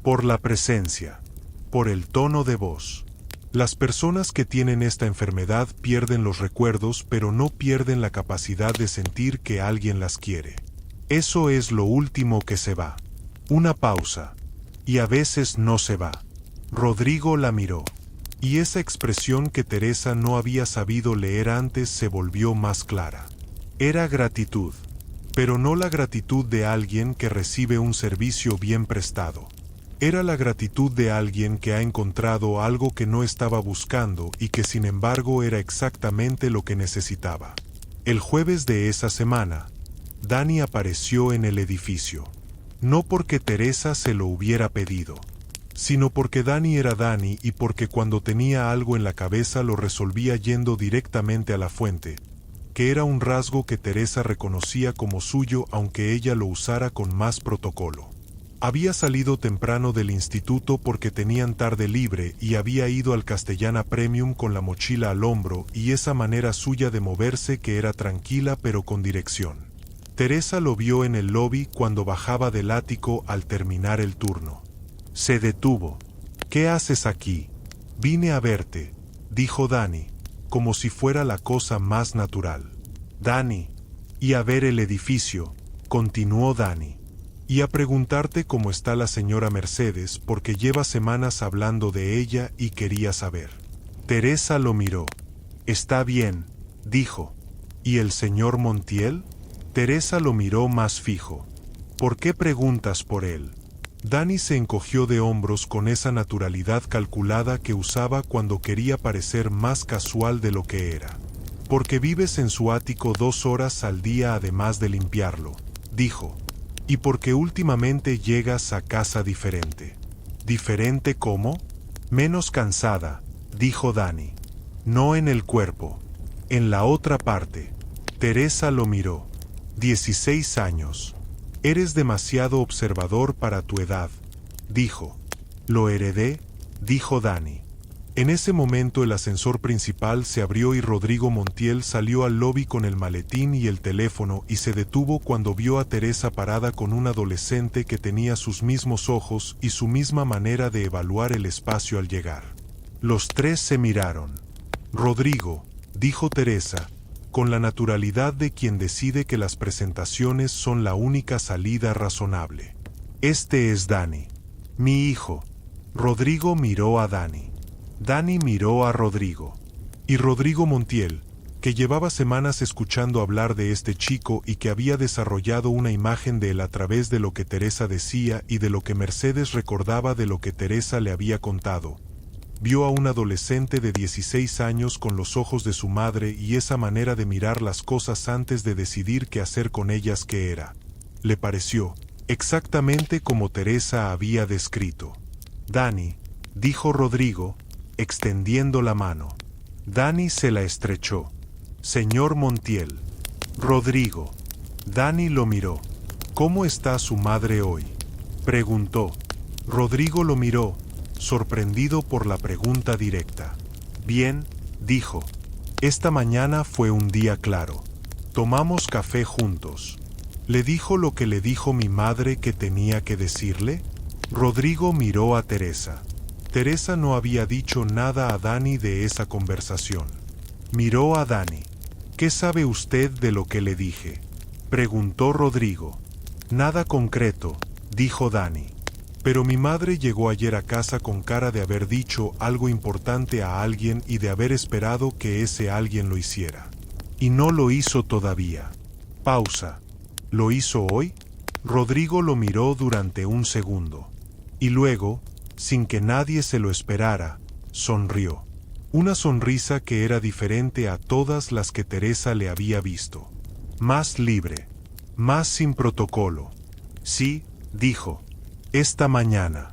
por la presencia, por el tono de voz. Las personas que tienen esta enfermedad pierden los recuerdos, pero no pierden la capacidad de sentir que alguien las quiere. Eso es lo último que se va. Una pausa. Y a veces no se va. Rodrigo la miró. Y esa expresión que Teresa no había sabido leer antes se volvió más clara. Era gratitud. Pero no la gratitud de alguien que recibe un servicio bien prestado. Era la gratitud de alguien que ha encontrado algo que no estaba buscando y que sin embargo era exactamente lo que necesitaba. El jueves de esa semana, Dani apareció en el edificio. No porque Teresa se lo hubiera pedido, sino porque Dani era Dani y porque cuando tenía algo en la cabeza lo resolvía yendo directamente a la fuente, que era un rasgo que Teresa reconocía como suyo aunque ella lo usara con más protocolo. Había salido temprano del instituto porque tenían tarde libre y había ido al Castellana Premium con la mochila al hombro y esa manera suya de moverse que era tranquila pero con dirección. Teresa lo vio en el lobby cuando bajaba del ático al terminar el turno. Se detuvo. ¿Qué haces aquí? Vine a verte, dijo Dani, como si fuera la cosa más natural. Dani. Y a ver el edificio, continuó Dani. Y a preguntarte cómo está la señora Mercedes porque lleva semanas hablando de ella y quería saber. Teresa lo miró. Está bien, dijo. ¿Y el señor Montiel? Teresa lo miró más fijo. ¿Por qué preguntas por él? Dani se encogió de hombros con esa naturalidad calculada que usaba cuando quería parecer más casual de lo que era. Porque vives en su ático 2 horas al día además de limpiarlo, dijo. Y porque últimamente llegas a casa diferente. ¿Diferente cómo? Menos cansada, dijo Dani. No en el cuerpo. En la otra parte. Teresa lo miró. 16 años. Eres demasiado observador para tu edad, dijo. Lo heredé, dijo Dani. En ese momento el ascensor principal se abrió y Rodrigo Montiel salió al lobby con el maletín y el teléfono y se detuvo cuando vio a Teresa parada con un adolescente que tenía sus mismos ojos y su misma manera de evaluar el espacio al llegar. Los tres se miraron. Rodrigo, dijo Teresa, con la naturalidad de quien decide que las presentaciones son la única salida razonable. Este es Dani. Mi hijo. Rodrigo miró a Dani. Dani miró a Rodrigo. Y Rodrigo Montiel, que llevaba semanas escuchando hablar de este chico y que había desarrollado una imagen de él a través de lo que Teresa decía y de lo que Mercedes recordaba de lo que Teresa le había contado, vio a un adolescente de 16 años con los ojos de su madre y esa manera de mirar las cosas antes de decidir qué hacer con ellas que era. Le pareció exactamente como Teresa había descrito. Dani, dijo Rodrigo, extendiendo la mano. Dani se la estrechó. Señor Montiel. Rodrigo. Dani lo miró. ¿Cómo está su madre hoy? Preguntó. Rodrigo lo miró, sorprendido por la pregunta directa. Bien, dijo. Esta mañana fue un día claro. Tomamos café juntos. ¿Le dijo lo que le dijo mi madre que tenía que decirle? Rodrigo miró a Teresa. Teresa no había dicho nada a Dani de esa conversación. Miró a Dani. ¿Qué sabe usted de lo que le dije? Preguntó Rodrigo. Nada concreto, dijo Dani. Pero mi madre llegó ayer a casa con cara de haber dicho algo importante a alguien y de haber esperado que ese alguien lo hiciera. Y no lo hizo todavía. Pausa. ¿Lo hizo hoy? Rodrigo lo miró durante un segundo. Y luego, sin que nadie se lo esperara, sonrió. Una sonrisa que era diferente a todas las que Teresa le había visto. Más libre. Más sin protocolo. Sí, dijo. Esta mañana.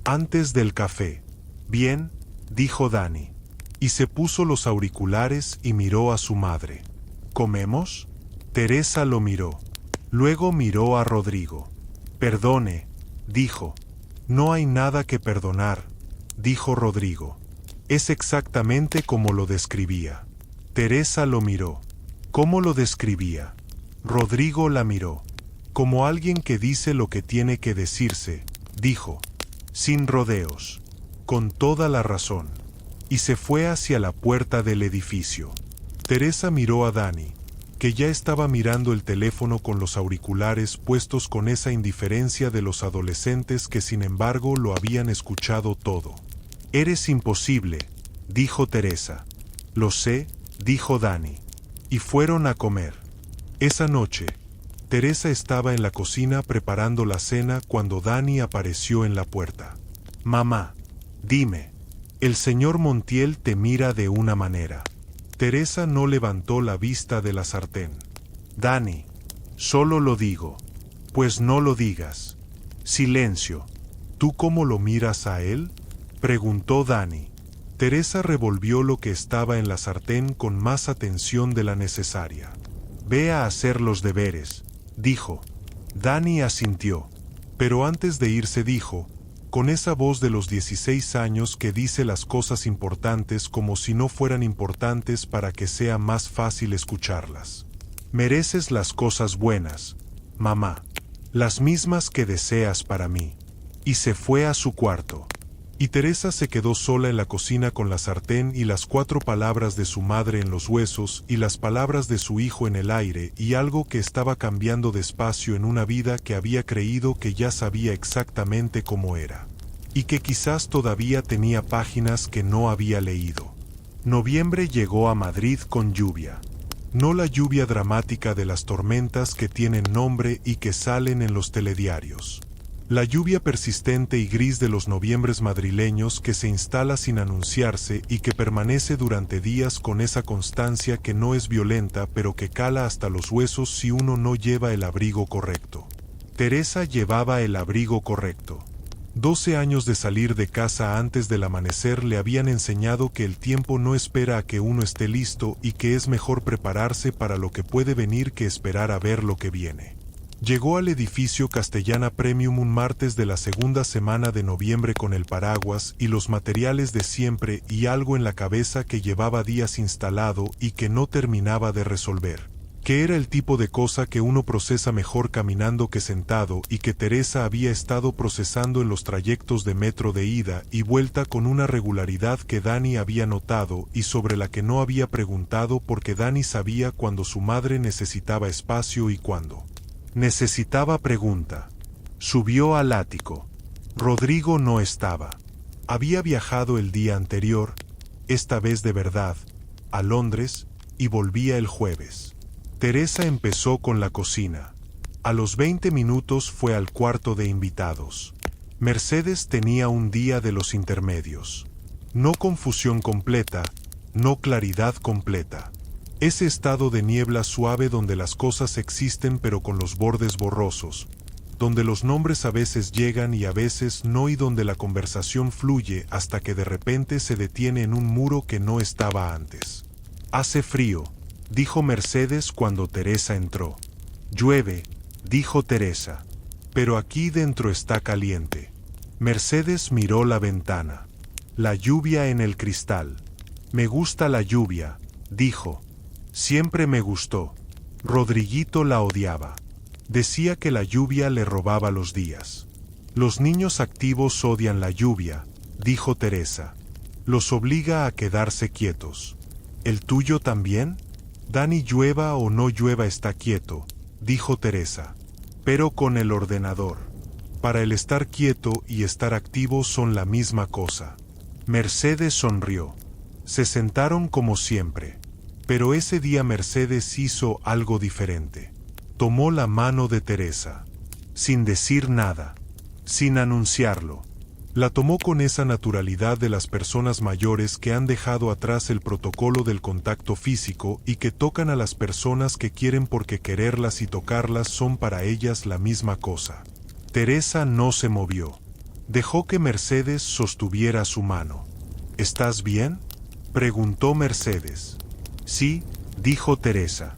Antes del café. Bien, dijo Dani. Y se puso los auriculares y miró a su madre. ¿Comemos? Teresa lo miró. Luego miró a Rodrigo. Perdone, dijo. No hay nada que perdonar, dijo Rodrigo. Es exactamente como lo describía. Teresa lo miró. ¿Cómo lo describía? Rodrigo la miró. Como alguien que dice lo que tiene que decirse, dijo. Sin rodeos. Con toda la razón. Y se fue hacia la puerta del edificio. Teresa miró a Dani, que ya estaba mirando el teléfono con los auriculares puestos con esa indiferencia de los adolescentes que sin embargo lo habían escuchado todo. Eres imposible, dijo Teresa. Lo sé, dijo Dani. Y fueron a comer. Esa noche, Teresa estaba en la cocina preparando la cena cuando Dani apareció en la puerta. Mamá, dime, el señor Montiel te mira de una manera. Teresa no levantó la vista de la sartén. Dani, solo lo digo. Pues no lo digas. Silencio. ¿Tú cómo lo miras a él? Preguntó Dani. Teresa revolvió lo que estaba en la sartén con más atención de la necesaria. Ve a hacer los deberes, dijo. Dani asintió. Pero antes de irse dijo, con esa voz de los 16 años que dice las cosas importantes como si no fueran importantes para que sea más fácil escucharlas. Mereces las cosas buenas, mamá, las mismas que deseas para mí. Y se fue a su cuarto. Y Teresa se quedó sola en la cocina con la sartén y las 4 palabras de su madre en los huesos y las palabras de su hijo en el aire y algo que estaba cambiando despacio en una vida que había creído que ya sabía exactamente cómo era. Y que quizás todavía tenía páginas que no había leído. Noviembre llegó a Madrid con lluvia. No la lluvia dramática de las tormentas que tienen nombre y que salen en los telediarios. La lluvia persistente y gris de los noviembres madrileños que se instala sin anunciarse y que permanece durante días con esa constancia que no es violenta pero que cala hasta los huesos si uno no lleva el abrigo correcto. Teresa llevaba el abrigo correcto. 12 años de salir de casa antes del amanecer le habían enseñado que el tiempo no espera a que uno esté listo y que es mejor prepararse para lo que puede venir que esperar a ver lo que viene. Llegó al edificio Castellana Premium un martes de la segunda semana de noviembre con el paraguas y los materiales de siempre y algo en la cabeza que llevaba días instalado y que no terminaba de resolver. Que era el tipo de cosa que uno procesa mejor caminando que sentado y que Teresa había estado procesando en los trayectos de metro de ida y vuelta con una regularidad que Dani había notado y sobre la que no había preguntado porque Dani sabía cuando su madre necesitaba espacio y cuándo necesitaba pregunta. Subió al ático. Rodrigo no estaba. Había viajado el día anterior, esta vez de verdad, a Londres, y volvía el jueves. Teresa empezó con la cocina. A los 20 minutos fue al cuarto de invitados. Mercedes tenía un día de los intermedios. No confusión completa, no claridad completa. Ese estado de niebla suave donde las cosas existen pero con los bordes borrosos, donde los nombres a veces llegan y a veces no y donde la conversación fluye hasta que de repente se detiene en un muro que no estaba antes. Hace frío, dijo Mercedes cuando Teresa entró. Llueve, dijo Teresa. Pero aquí dentro está caliente. Mercedes miró la ventana. La lluvia en el cristal. Me gusta la lluvia, dijo. Siempre me gustó. Rodriguito la odiaba. Decía que la lluvia le robaba los días. Los niños activos odian la lluvia, dijo Teresa. Los obliga a quedarse quietos. ¿El tuyo también? Dani llueva o no llueva está quieto, dijo Teresa. Pero con el ordenador. Para el estar quieto y estar activo son la misma cosa. Mercedes sonrió. Se sentaron como siempre. Pero ese día Mercedes hizo algo diferente. Tomó la mano de Teresa. Sin decir nada. Sin anunciarlo. La tomó con esa naturalidad de las personas mayores que han dejado atrás el protocolo del contacto físico y que tocan a las personas que quieren porque quererlas y tocarlas son para ellas la misma cosa. Teresa no se movió. Dejó que Mercedes sostuviera su mano. ¿Estás bien?, preguntó Mercedes. Sí, dijo Teresa.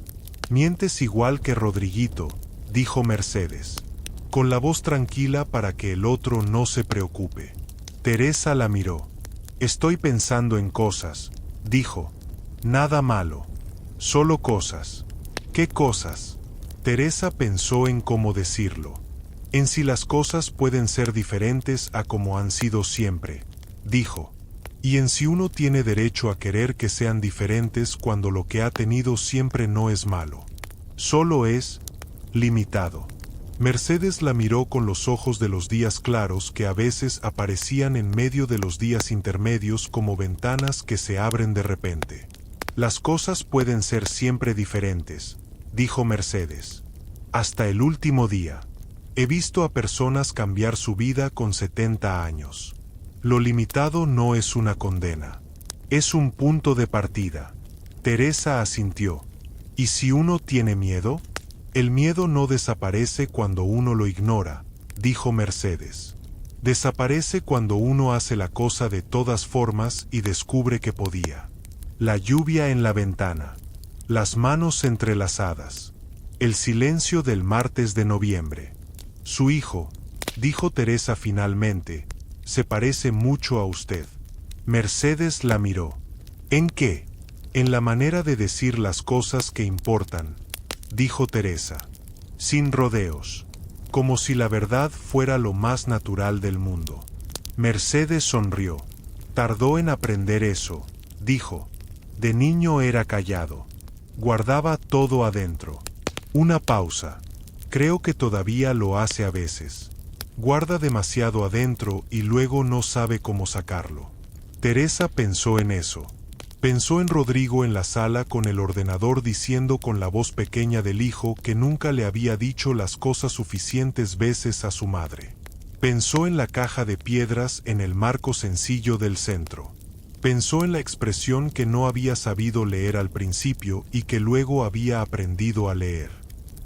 Mientes igual que Rodriguito, dijo Mercedes, con la voz tranquila para que el otro no se preocupe. Teresa la miró. Estoy pensando en cosas, dijo. Nada malo. Solo cosas. ¿Qué cosas? Teresa pensó en cómo decirlo. En si las cosas pueden ser diferentes a como han sido siempre, dijo. Y en si uno tiene derecho a querer que sean diferentes cuando lo que ha tenido siempre no es malo. Solo es limitado. Mercedes la miró con los ojos de los días claros que a veces aparecían en medio de los días intermedios como ventanas que se abren de repente. Las cosas pueden ser siempre diferentes, dijo Mercedes. Hasta el último día. He visto a personas cambiar su vida con 70 años. Lo limitado no es una condena. Es un punto de partida. Teresa asintió. ¿Y si uno tiene miedo? El miedo no desaparece cuando uno lo ignora, dijo Mercedes. Desaparece cuando uno hace la cosa de todas formas y descubre que podía. La lluvia en la ventana. Las manos entrelazadas. El silencio del martes de noviembre. Su hijo, dijo Teresa finalmente, se parece mucho a usted. Mercedes la miró. ¿En qué? En la manera de decir las cosas que importan, dijo Teresa, sin rodeos, como si la verdad fuera lo más natural del mundo. Mercedes sonrió. Tardó en aprender eso, dijo. De niño era callado. Guardaba todo adentro. Una pausa. Creo que todavía lo hace a veces. Guarda demasiado adentro y luego no sabe cómo sacarlo. Teresa pensó en eso. Pensó en Rodrigo en la sala con el ordenador diciendo con la voz pequeña del hijo que nunca le había dicho las cosas suficientes veces a su madre. Pensó en la caja de piedras en el marco sencillo del centro. Pensó en la expresión que no había sabido leer al principio y que luego había aprendido a leer.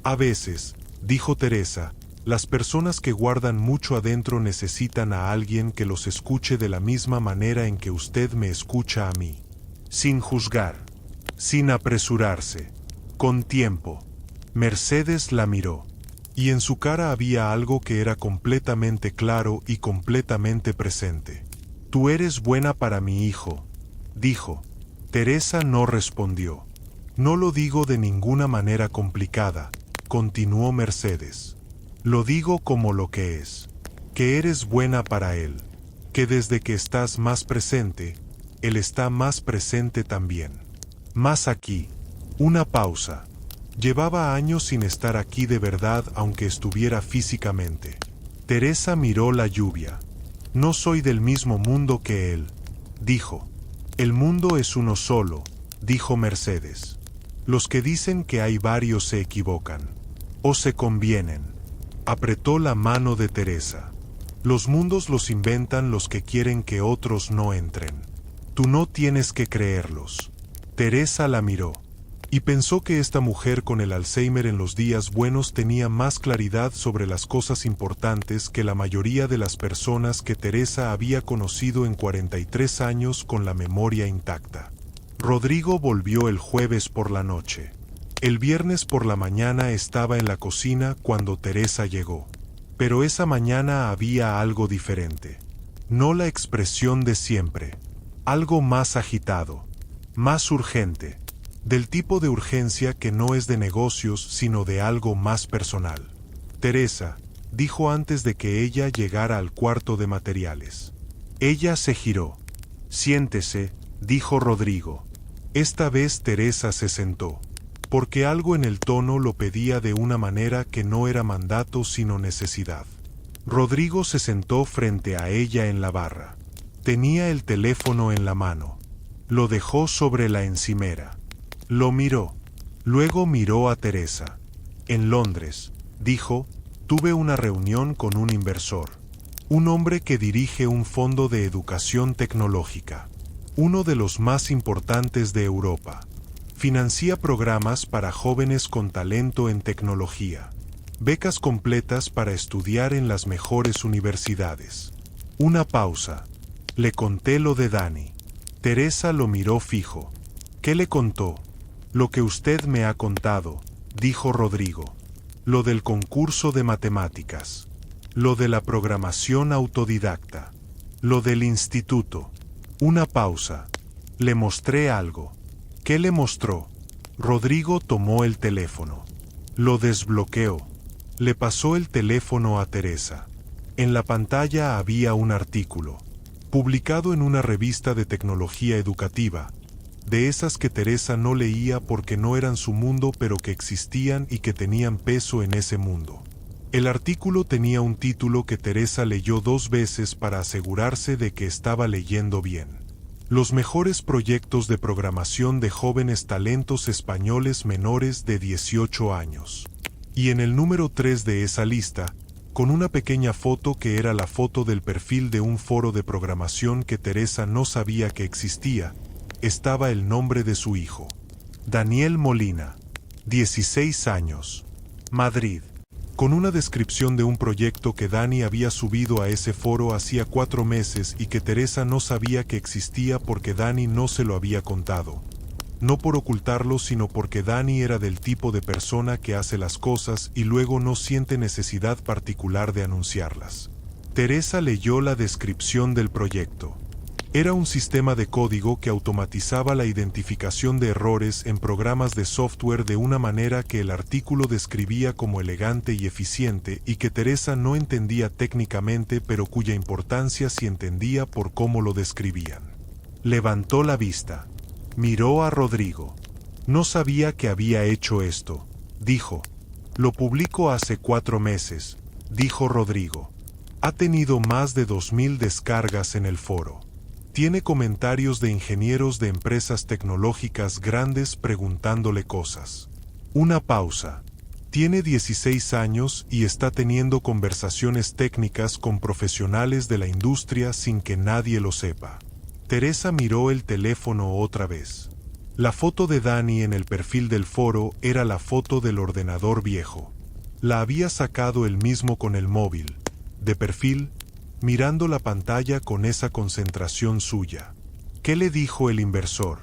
A veces, dijo Teresa, las personas que guardan mucho adentro necesitan a alguien que los escuche de la misma manera en que usted me escucha a mí. Sin juzgar, sin apresurarse, con tiempo. Mercedes la miró, y en su cara había algo que era completamente claro y completamente presente. Tú eres buena para mi hijo, dijo. Teresa no respondió. No lo digo de ninguna manera complicada, continuó Mercedes. Lo digo como lo que es, que eres buena para él, que desde que estás más presente, él está más presente también. Más aquí. Una pausa. Llevaba años sin estar aquí de verdad aunque estuviera físicamente. Teresa miró la lluvia. No soy del mismo mundo que él, dijo. El mundo es uno solo, dijo Mercedes. Los que dicen que hay varios se equivocan. O se convienen. Apretó la mano de Teresa. Los mundos los inventan los que quieren que otros no entren. Tú no tienes que creerlos. Teresa la miró. Y pensó que esta mujer con el Alzheimer en los días buenos tenía más claridad sobre las cosas importantes que la mayoría de las personas que Teresa había conocido en 43 años con la memoria intacta. Rodrigo volvió el jueves por la noche. El viernes por la mañana estaba en la cocina cuando Teresa llegó. Pero esa mañana había algo diferente. No la expresión de siempre. Algo más agitado, más urgente, del tipo de urgencia que no es de negocios sino de algo más personal. Teresa, dijo antes de que ella llegara al cuarto de materiales. Ella se giró. Siéntese, dijo Rodrigo. Esta vez Teresa se sentó, porque algo en el tono lo pedía de una manera que no era mandato sino necesidad. Rodrigo se sentó frente a ella en la barra. Tenía el teléfono en la mano. Lo dejó sobre la encimera. Lo miró. Luego miró a Teresa. En Londres, dijo, tuve una reunión con un inversor. Un hombre que dirige un fondo de educación tecnológica, uno de los más importantes de Europa. Financia programas para jóvenes con talento en tecnología. Becas completas para estudiar en las mejores universidades. Una pausa. Le conté lo de Dani. Teresa lo miró fijo. ¿Qué le contó? Lo que usted me ha contado, dijo Rodrigo. Lo del concurso de matemáticas. Lo de la programación autodidacta. Lo del instituto. Una pausa. Le mostré algo. ¿Qué le mostró? Rodrigo tomó el teléfono. Lo desbloqueó. Le pasó el teléfono a Teresa. En la pantalla había un artículo, publicado en una revista de tecnología educativa, de esas que Teresa no leía porque no eran su mundo pero que existían y que tenían peso en ese mundo. El artículo tenía un título que Teresa leyó 2 veces para asegurarse de que estaba leyendo bien. Los mejores proyectos de programación de jóvenes talentos españoles menores de 18 años. Y en el número 3 de esa lista, con una pequeña foto que era la foto del perfil de un foro de programación que Teresa no sabía que existía, estaba el nombre de su hijo. Daniel Molina, 16 años, Madrid. Con una descripción de un proyecto que Dani había subido a ese foro hacía 4 meses y que Teresa no sabía que existía porque Dani no se lo había contado. No por ocultarlo, sino porque Dani era del tipo de persona que hace las cosas y luego no siente necesidad particular de anunciarlas. Teresa leyó la descripción del proyecto. Era un sistema de código que automatizaba la identificación de errores en programas de software de una manera que el artículo describía como elegante y eficiente y que Teresa no entendía técnicamente pero cuya importancia sí entendía por cómo lo describían. Levantó la vista. Miró a Rodrigo. No sabía que había hecho esto, dijo. Lo publico hace 4 meses, dijo Rodrigo. Ha tenido más de 2000 descargas en el foro. Tiene comentarios de ingenieros de empresas tecnológicas grandes preguntándole cosas. Una pausa. Tiene 16 años y está teniendo conversaciones técnicas con profesionales de la industria sin que nadie lo sepa. Teresa miró el teléfono otra vez. La foto de Dani en el perfil del foro era la foto del ordenador viejo. La había sacado él mismo con el móvil, de perfil, mirando la pantalla con esa concentración suya. ¿Qué le dijo el inversor?,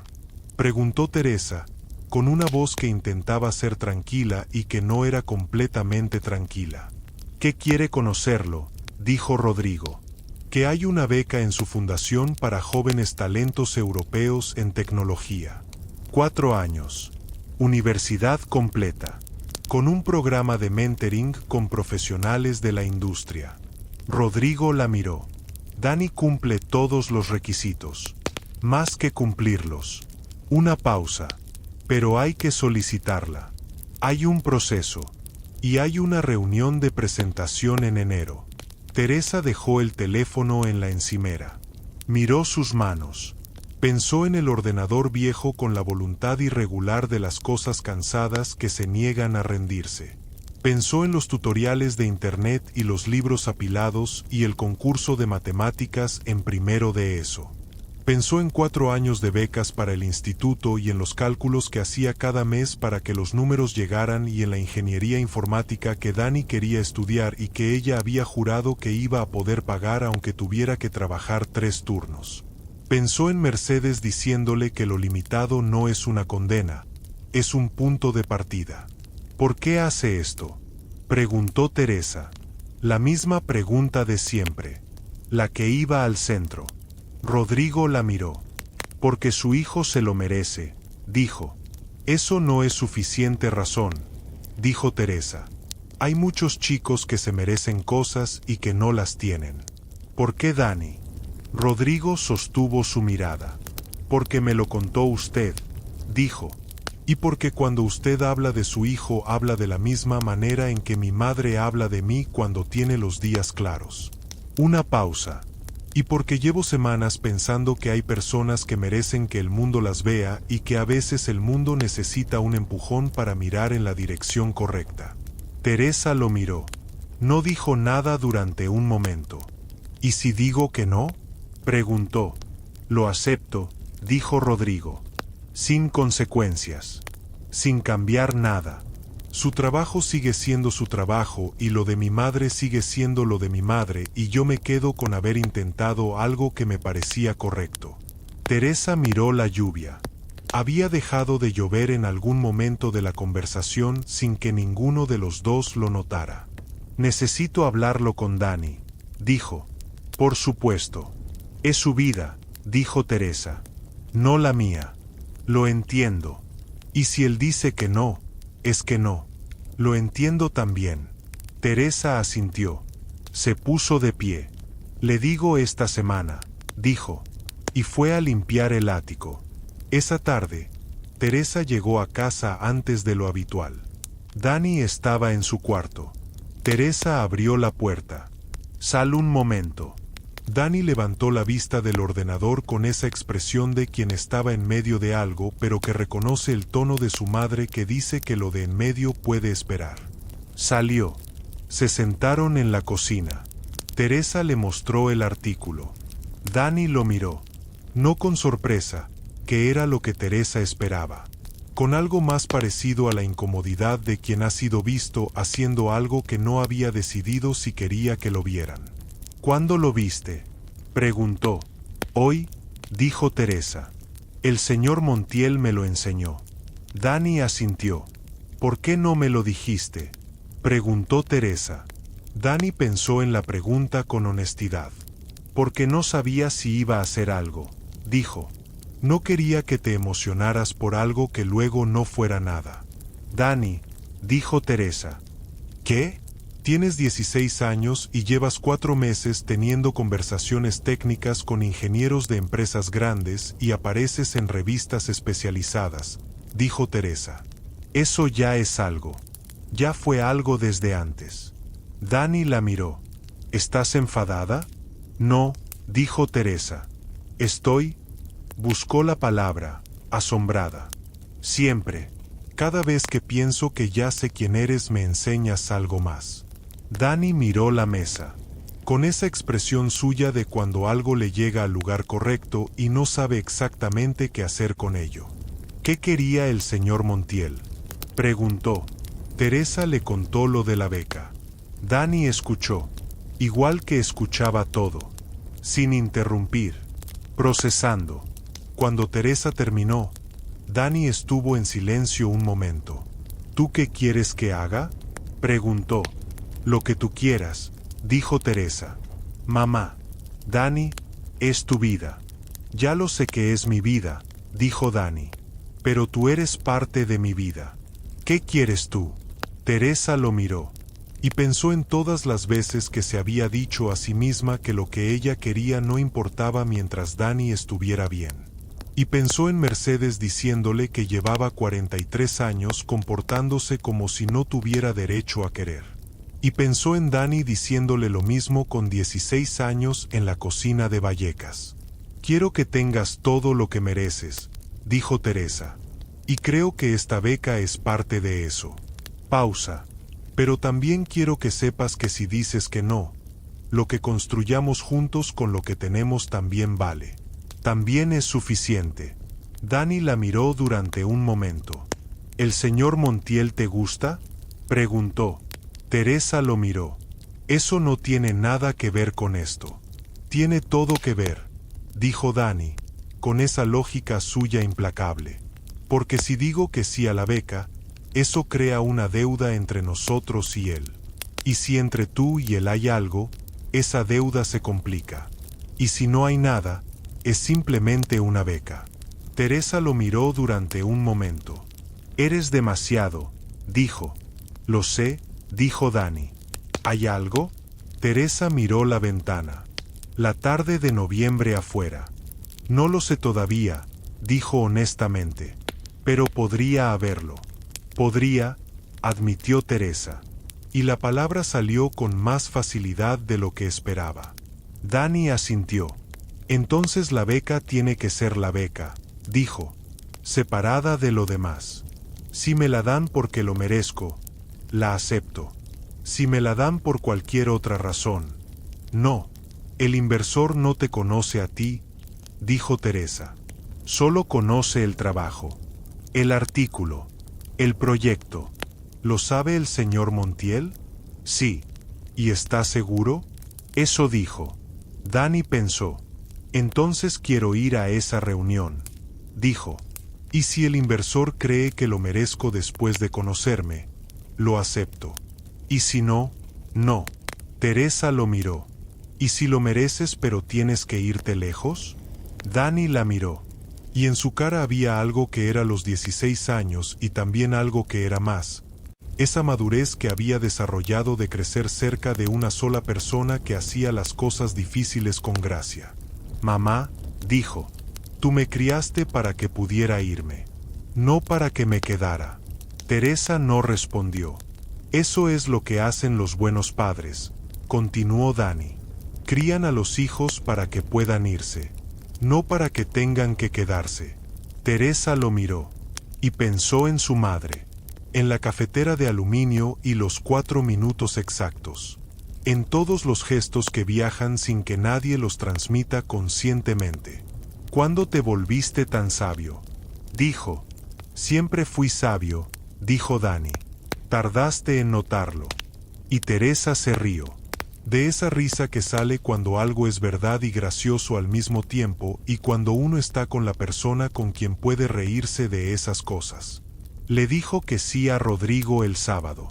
preguntó Teresa, con una voz que intentaba ser tranquila y que no era completamente tranquila. ¿Qué quiere conocerlo?, dijo Rodrigo. Que hay una beca en su fundación para jóvenes talentos europeos en tecnología. 4 años. Universidad completa. Con un programa de mentoring con profesionales de la industria. Rodrigo la miró. Dani cumple todos los requisitos. Más que cumplirlos. Una pausa. Pero hay que solicitarla. Hay un proceso. Y hay una reunión de presentación en enero. Teresa dejó el teléfono en la encimera. Miró sus manos. Pensó en el ordenador viejo con la voluntad irregular de las cosas cansadas que se niegan a rendirse. Pensó en los tutoriales de internet y los libros apilados y el concurso de matemáticas en primero de ESO. Pensó en 4 años de becas para el instituto y en los cálculos que hacía cada mes para que los números llegaran y en la ingeniería informática que Dani quería estudiar y que ella había jurado que iba a poder pagar aunque tuviera que trabajar 3 turnos. Pensó en Mercedes diciéndole que lo limitado no es una condena, es un punto de partida. ¿Por qué hace esto?, preguntó Teresa. La misma pregunta de siempre, la que iba al centro. Rodrigo la miró. Porque su hijo se lo merece, dijo. Eso no es suficiente razón, dijo Teresa. Hay muchos chicos que se merecen cosas y que no las tienen. ¿Por qué Dani? Rodrigo sostuvo su mirada. Porque me lo contó usted, dijo. Y porque cuando usted habla de su hijo habla de la misma manera en que mi madre habla de mí cuando tiene los días claros. Una pausa. Y porque llevo semanas pensando que hay personas que merecen que el mundo las vea y que a veces el mundo necesita un empujón para mirar en la dirección correcta. Teresa lo miró. No dijo nada durante un momento. ¿Y si digo que no? Preguntó. Lo acepto, dijo Rodrigo. Sin consecuencias. Sin cambiar nada. Su trabajo sigue siendo su trabajo y lo de mi madre sigue siendo lo de mi madre y yo me quedo con haber intentado algo que me parecía correcto. Teresa miró la lluvia. Había dejado de llover en algún momento de la conversación sin que ninguno de los dos lo notara. Necesito hablarlo con Dani, dijo. Por supuesto. Es su vida, dijo Teresa. No la mía. Lo entiendo. Y si él dice que no, es que no. Lo entiendo también. Teresa asintió. Se puso de pie. Le digo esta semana, dijo. Y fue a limpiar el ático. Esa tarde, Teresa llegó a casa antes de lo habitual. Dani estaba en su cuarto. Teresa abrió la puerta. Sal un momento. Dani levantó la vista del ordenador con esa expresión de quien estaba en medio de algo, pero que reconoce el tono de su madre que dice que lo de en medio puede esperar. Salió. Se sentaron en la cocina. Teresa le mostró el artículo. Dani lo miró. No con sorpresa, que era lo que Teresa esperaba. Con algo más parecido a la incomodidad de quien ha sido visto haciendo algo que no había decidido si quería que lo vieran. ¿Cuándo lo viste? Preguntó. Hoy, dijo Teresa. El señor Montiel me lo enseñó. Dani asintió. ¿Por qué no me lo dijiste? Preguntó Teresa. Dani pensó en la pregunta con honestidad. Porque no sabía si iba a hacer algo, dijo. No quería que te emocionaras por algo que luego no fuera nada. Dani, dijo Teresa. ¿Qué? Tienes 16 años y llevas 4 meses teniendo conversaciones técnicas con ingenieros de empresas grandes y apareces en revistas especializadas, dijo Teresa. Eso ya es algo. Ya fue algo desde antes. Dani la miró. ¿Estás enfadada? No, dijo Teresa. Buscó la palabra, asombrada. Siempre. Cada vez que pienso que ya sé quién eres me enseñas algo más. Dani miró la mesa. Con esa expresión suya de cuando algo le llega al lugar correcto y no sabe exactamente qué hacer con ello. ¿Qué quería el señor Montiel? Preguntó. Teresa le contó lo de la beca. Dani escuchó, igual que escuchaba todo, sin interrumpir, procesando. Cuando Teresa terminó, Dani estuvo en silencio un momento. ¿Tú qué quieres que haga? Preguntó. Lo que tú quieras, dijo Teresa. Mamá, Dani, es tu vida. Ya lo sé que es mi vida, dijo Dani. Pero tú eres parte de mi vida. ¿Qué quieres tú? Teresa lo miró. Y pensó en todas las veces que se había dicho a sí misma que lo que ella quería no importaba mientras Dani estuviera bien. Y pensó en Mercedes diciéndole que llevaba 43 años comportándose como si no tuviera derecho a querer. Y pensó en Dani diciéndole lo mismo con 16 años en la cocina de Vallecas. Quiero que tengas todo lo que mereces, dijo Teresa. Y creo que esta beca es parte de eso. Pausa. Pero también quiero que sepas que si dices que no, lo que construyamos juntos con lo que tenemos también vale. También es suficiente. Dani la miró durante un momento. ¿El señor Montiel te gusta? Preguntó. Teresa lo miró. Eso no tiene nada que ver con esto. Tiene todo que ver, dijo Dani, con esa lógica suya implacable. Porque si digo que sí a la beca, eso crea una deuda entre nosotros y él. Y si entre tú y él hay algo, esa deuda se complica. Y si no hay nada, es simplemente una beca. Teresa lo miró durante un momento. Eres demasiado, dijo. Lo sé, dijo Dani. ¿Hay algo? Teresa miró la ventana. La tarde de noviembre afuera. No lo sé todavía, dijo honestamente. Pero podría haberlo. Podría, admitió Teresa. Y la palabra salió con más facilidad de lo que esperaba. Dani asintió. Entonces la beca tiene que ser la beca, dijo, separada de lo demás. Si me la dan porque lo merezco, la acepto. Si me la dan por cualquier otra razón, no. El inversor no te conoce a ti, dijo Teresa. Solo conoce el trabajo, el artículo, el proyecto. ¿Lo sabe el señor Montiel? Sí. ¿Y está seguro? Eso dijo. Dani pensó. Entonces quiero ir a esa reunión. Dijo. Y si el inversor cree que lo merezco después de conocerme, lo acepto. Y si no, no. Teresa lo miró. ¿Y si lo mereces pero tienes que irte lejos? Dani la miró. Y en su cara había algo que era los 16 años y también algo que era más. Esa madurez que había desarrollado de crecer cerca de una sola persona que hacía las cosas difíciles con gracia. Mamá, dijo, tú me criaste para que pudiera irme, no para que me quedara. Teresa no respondió. Eso es lo que hacen los buenos padres, continuó Dani. Crían a los hijos para que puedan irse, no para que tengan que quedarse. Teresa lo miró y pensó en su madre, en la cafetera de aluminio y los 4 minutos exactos, en todos los gestos que viajan sin que nadie los transmita conscientemente. ¿Cuándo te volviste tan sabio? Dijo. Siempre fui sabio, dijo Dani. Tardaste en notarlo. Y Teresa se rió. De esa risa que sale cuando algo es verdad y gracioso al mismo tiempo y cuando uno está con la persona con quien puede reírse de esas cosas. Le dijo que sí a Rodrigo el sábado.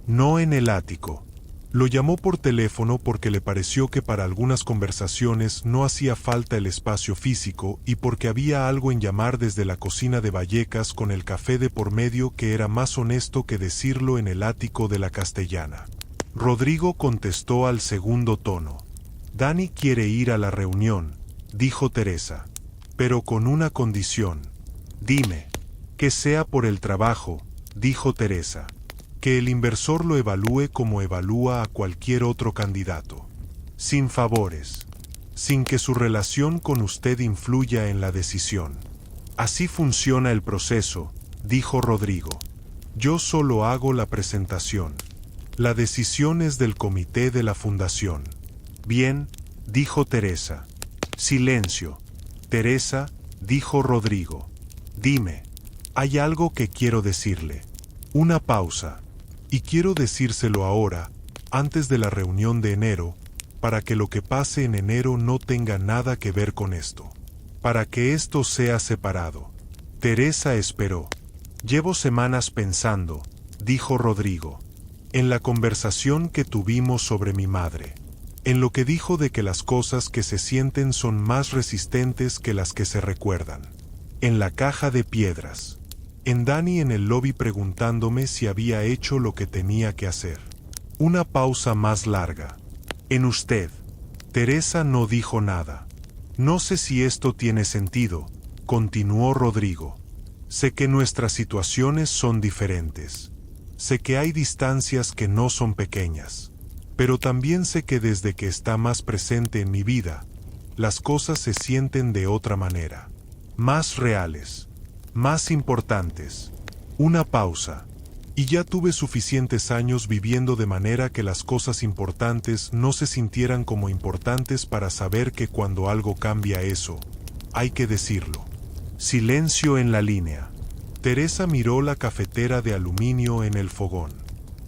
No en el ático. Lo llamó por teléfono porque le pareció que para algunas conversaciones no hacía falta el espacio físico y porque había algo en llamar desde la cocina de Vallecas con el café de por medio que era más honesto que decirlo en el ático de la Castellana. Rodrigo contestó al segundo tono. Dani quiere ir a la reunión, dijo Teresa, pero con una condición. Dime. Que sea por el trabajo, dijo Teresa. Que el inversor lo evalúe como evalúa a cualquier otro candidato. Sin favores. Sin que su relación con usted influya en la decisión. Así funciona el proceso, dijo Rodrigo. Yo solo hago la presentación. La decisión es del comité de la fundación. Bien, dijo Teresa. Silencio. Teresa, dijo Rodrigo. Dime. Hay algo que quiero decirle. Una pausa. Y quiero decírselo ahora, antes de la reunión de enero, para que lo que pase en enero no tenga nada que ver con esto. Para que esto sea separado. Teresa esperó. Llevo semanas pensando, dijo Rodrigo, en la conversación que tuvimos sobre mi madre. En lo que dijo de que las cosas que se sienten son más resistentes que las que se recuerdan. En la caja de piedras. En Dani en el lobby preguntándome si había hecho lo que tenía que hacer. Una pausa más larga. En usted. Teresa no dijo nada. No sé si esto tiene sentido, continuó Rodrigo. Sé que nuestras situaciones son diferentes. Sé que hay distancias que no son pequeñas. Pero también sé que desde que está más presente en mi vida, las cosas se sienten de otra manera. Más reales. Más importantes. Una pausa. Y ya tuve suficientes años viviendo de manera que las cosas importantes no se sintieran como importantes para saber que cuando algo cambia eso, hay que decirlo. Silencio en la línea. Teresa miró la cafetera de aluminio en el fogón.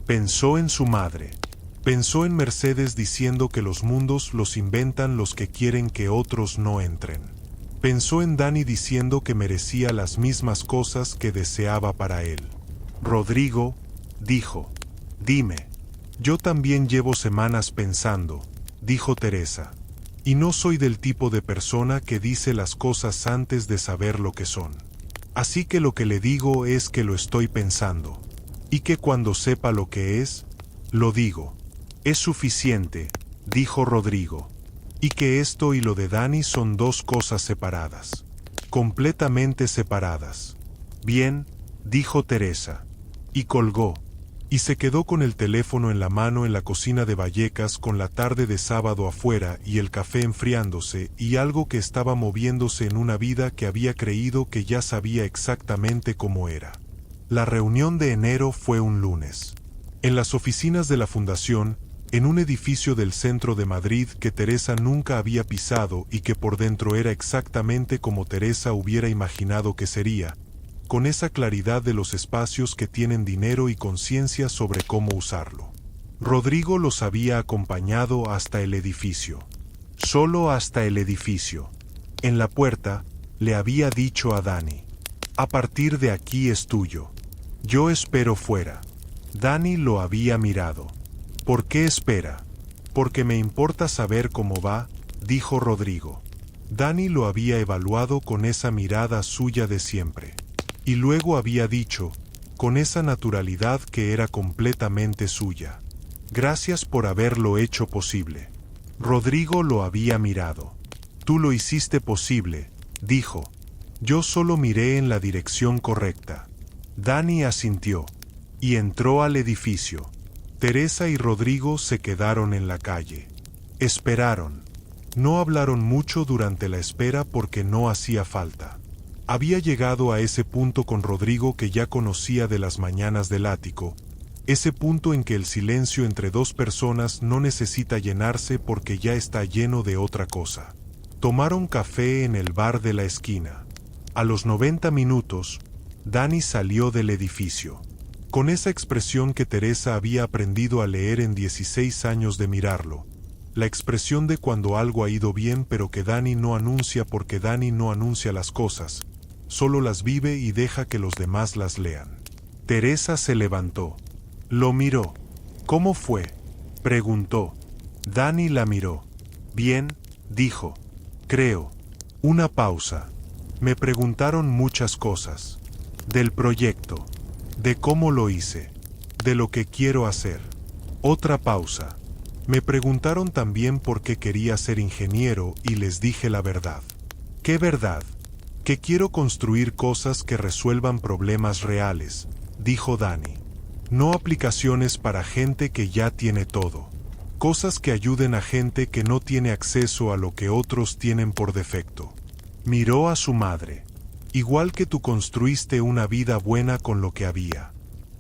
Pensó en su madre. Pensó en Mercedes diciendo que los mundos los inventan los que quieren que otros no entren. Pensó en Dani diciendo que merecía las mismas cosas que deseaba para él. Rodrigo, dijo. Dime. Yo también llevo semanas pensando, dijo Teresa. Y no soy del tipo de persona que dice las cosas antes de saber lo que son. Así que lo que le digo es que lo estoy pensando. Y que cuando sepa lo que es, lo digo. Es suficiente, dijo Rodrigo. Y que esto y lo de Dani son dos cosas separadas. Completamente separadas. Bien, dijo Teresa. Y colgó. Y se quedó con el teléfono en la mano en la cocina de Vallecas con la tarde de sábado afuera y el café enfriándose y algo que estaba moviéndose en una vida que había creído que ya sabía exactamente cómo era. La reunión de enero fue un lunes. En las oficinas de la fundación, en un edificio del centro de Madrid que Teresa nunca había pisado y que por dentro era exactamente como Teresa hubiera imaginado que sería, con esa claridad de los espacios que tienen dinero y conciencia sobre cómo usarlo. Rodrigo los había acompañado hasta el edificio. Solo hasta el edificio. En la puerta, le había dicho a Dani: a partir de aquí es tuyo. Yo espero fuera. Dani lo había mirado. ¿Por qué espera? Porque me importa saber cómo va, dijo Rodrigo. Dani lo había evaluado con esa mirada suya de siempre. Y luego había dicho, con esa naturalidad que era completamente suya: gracias por haberlo hecho posible. Rodrigo lo había mirado. Tú lo hiciste posible, dijo. Yo solo miré en la dirección correcta. Dani asintió. Y entró al edificio. Teresa y Rodrigo se quedaron en la calle. Esperaron. No hablaron mucho durante la espera porque no hacía falta. Había llegado a ese punto con Rodrigo que ya conocía de las mañanas del ático, ese punto en que el silencio entre dos personas no necesita llenarse porque ya está lleno de otra cosa. Tomaron café en el bar de la esquina. A los 90 minutos, Dani salió del edificio. Con esa expresión que Teresa había aprendido a leer en 16 años de mirarlo. La expresión de cuando algo ha ido bien pero que Dani no anuncia porque Dani no anuncia las cosas. Solo las vive y deja que los demás las lean. Teresa se levantó. Lo miró. ¿Cómo fue?, preguntó. Dani la miró. Bien, dijo. Creo. Una pausa. Me preguntaron muchas cosas. Del proyecto. De cómo lo hice. De lo que quiero hacer. Otra pausa. Me preguntaron también por qué quería ser ingeniero y les dije la verdad. ¿Qué verdad? Que quiero construir cosas que resuelvan problemas reales, dijo Dani. No aplicaciones para gente que ya tiene todo. Cosas que ayuden a gente que no tiene acceso a lo que otros tienen por defecto. Miró a su madre. Igual que tú construiste una vida buena con lo que había.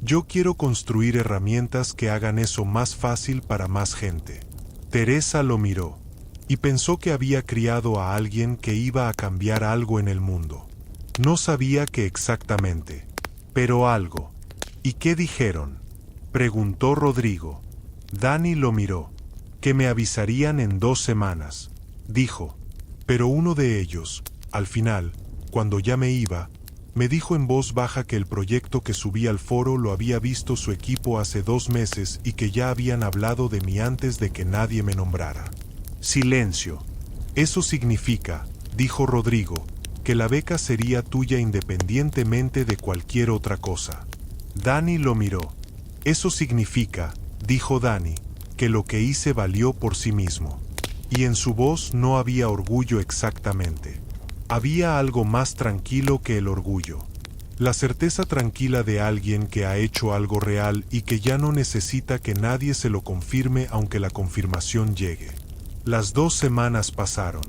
Yo quiero construir herramientas que hagan eso más fácil para más gente. Teresa lo miró. Y pensó que había criado a alguien que iba a cambiar algo en el mundo. No sabía qué exactamente, pero algo. ¿Y qué dijeron?, preguntó Rodrigo. Dani lo miró. Que me avisarían en 2 semanas, dijo. Pero uno de ellos, al final, cuando ya me iba, me dijo en voz baja que el proyecto que subí al foro lo había visto su equipo hace 2 meses y que ya habían hablado de mí antes de que nadie me nombrara. Silencio. Eso significa, dijo Rodrigo, que la beca sería tuya independientemente de cualquier otra cosa. Dani lo miró. Eso significa, dijo Dani, que lo que hice valió por sí mismo. Y en su voz no había orgullo exactamente. Había algo más tranquilo que el orgullo. La certeza tranquila de alguien que ha hecho algo real y que ya no necesita que nadie se lo confirme aunque la confirmación llegue. Las 2 semanas pasaron.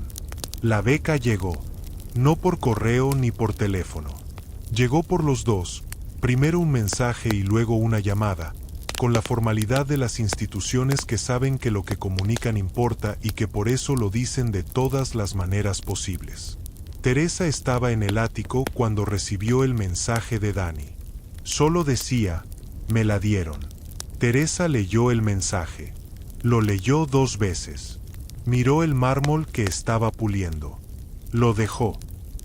La beca llegó. No por correo ni por teléfono. Llegó por los dos, primero un mensaje y luego una llamada, con la formalidad de las instituciones que saben que lo que comunican importa y que por eso lo dicen de todas las maneras posibles. Teresa estaba en el ático cuando recibió el mensaje de Dani. Solo decía, me la dieron. Teresa leyó el mensaje. Lo leyó 2 veces. Miró el mármol que estaba puliendo. Lo dejó.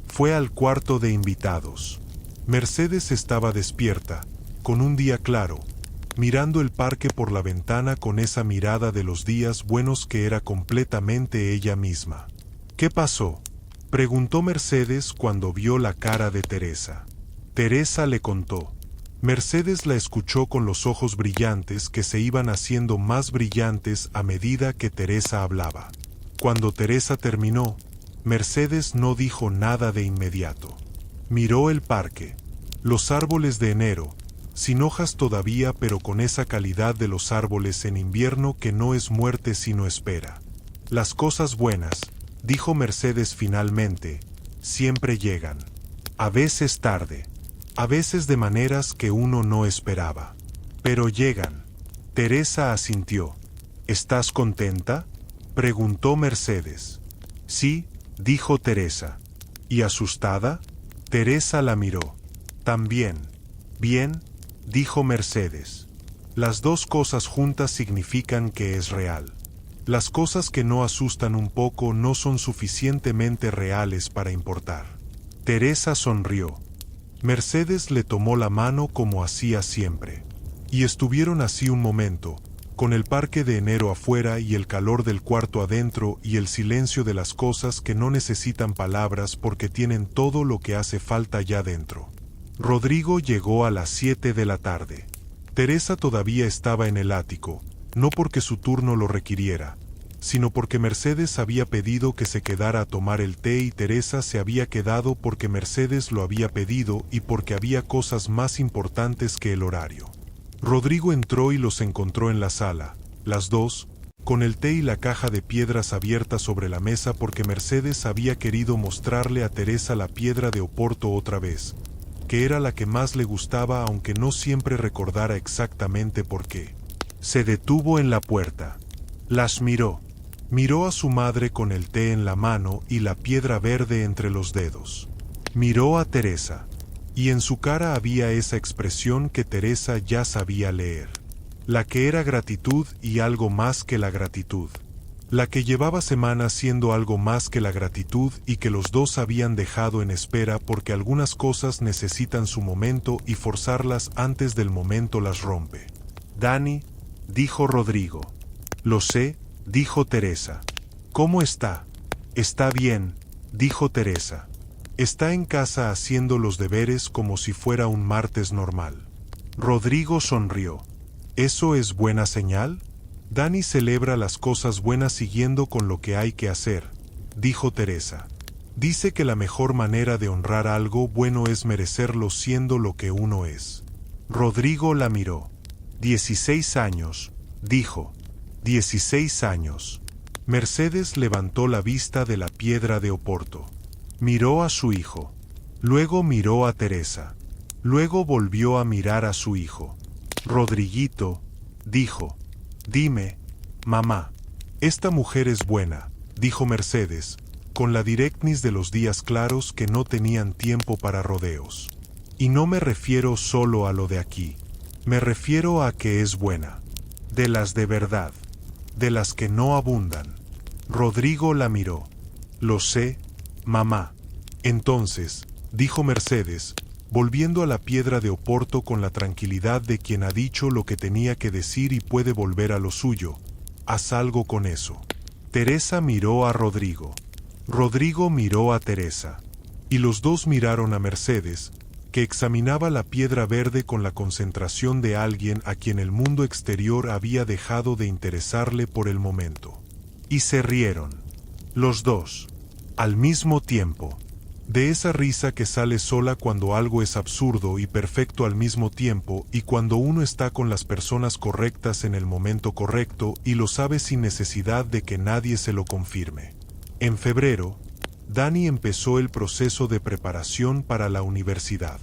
Fue al cuarto de invitados. Mercedes estaba despierta, con un día claro, mirando el parque por la ventana con esa mirada de los días buenos que era completamente ella misma. ¿Qué pasó?, preguntó Mercedes cuando vio la cara de Teresa. Teresa le contó. Mercedes la escuchó con los ojos brillantes que se iban haciendo más brillantes a medida que Teresa hablaba. Cuando Teresa terminó, Mercedes no dijo nada de inmediato. Miró el parque, los árboles de enero, sin hojas todavía pero con esa calidad de los árboles en invierno que no es muerte sino espera. Las cosas buenas, dijo Mercedes finalmente, siempre llegan. A veces tarde. A veces de maneras que uno no esperaba. Pero llegan. Teresa asintió. ¿Estás contenta?, preguntó Mercedes. Sí, dijo Teresa. ¿Y asustada? Teresa la miró. También. Bien, dijo Mercedes. Las dos cosas juntas significan que es real. Las cosas que no asustan un poco no son suficientemente reales para importar. Teresa sonrió. Mercedes le tomó la mano como hacía siempre. Y estuvieron así un momento, con el parque de enero afuera y el calor del cuarto adentro y el silencio de las cosas que no necesitan palabras porque tienen todo lo que hace falta ya dentro. Rodrigo llegó a las 7 de la tarde. Teresa todavía estaba en el ático, no porque su turno lo requiriera, sino porque Mercedes había pedido que se quedara a tomar el té y Teresa se había quedado porque Mercedes lo había pedido y porque había cosas más importantes que el horario. Rodrigo entró y los encontró en la sala, las dos, con el té y la caja de piedras abierta sobre la mesa porque Mercedes había querido mostrarle a Teresa la piedra de Oporto otra vez, que era la que más le gustaba aunque no siempre recordara exactamente por qué. Se detuvo en la puerta. Las miró. Miró a su madre con el té en la mano y la piedra verde entre los dedos. Miró a Teresa. Y en su cara había esa expresión que Teresa ya sabía leer. La que era gratitud y algo más que la gratitud. La que llevaba semanas siendo algo más que la gratitud y que los dos habían dejado en espera porque algunas cosas necesitan su momento y forzarlas antes del momento las rompe. Dani, dijo Rodrigo. Lo sé, dijo Teresa. ¿Cómo está? Está bien, dijo Teresa. Está en casa haciendo los deberes como si fuera un martes normal. Rodrigo sonrió. ¿Eso es buena señal? Dani celebra las cosas buenas siguiendo con lo que hay que hacer, dijo Teresa. Dice que la mejor manera de honrar algo bueno es merecerlo siendo lo que uno es. Rodrigo la miró. 16 años, dijo. 16 años. Mercedes levantó la vista de la piedra de Oporto. Miró a su hijo. Luego miró a Teresa. Luego volvió a mirar a su hijo. Rodriguito, dijo. Dime, mamá. Esta mujer es buena, dijo Mercedes, con la directness de los días claros que no tenían tiempo para rodeos. Y no me refiero solo a lo de aquí. Me refiero a que es buena. De las de verdad. De las que no abundan. Rodrigo la miró. Lo sé, mamá. Entonces, dijo Mercedes, volviendo a la piedra de Oporto con la tranquilidad de quien ha dicho lo que tenía que decir y puede volver a lo suyo, haz algo con eso. Teresa miró a Rodrigo. Rodrigo miró a Teresa. Y los dos miraron a Mercedes, que examinaba la piedra verde con la concentración de alguien a quien el mundo exterior había dejado de interesarle por el momento. Y se rieron. Los dos. Al mismo tiempo. De esa risa que sale sola cuando algo es absurdo y perfecto al mismo tiempo y cuando uno está con las personas correctas en el momento correcto y lo sabe sin necesidad de que nadie se lo confirme. En febrero, Dani empezó el proceso de preparación para la universidad.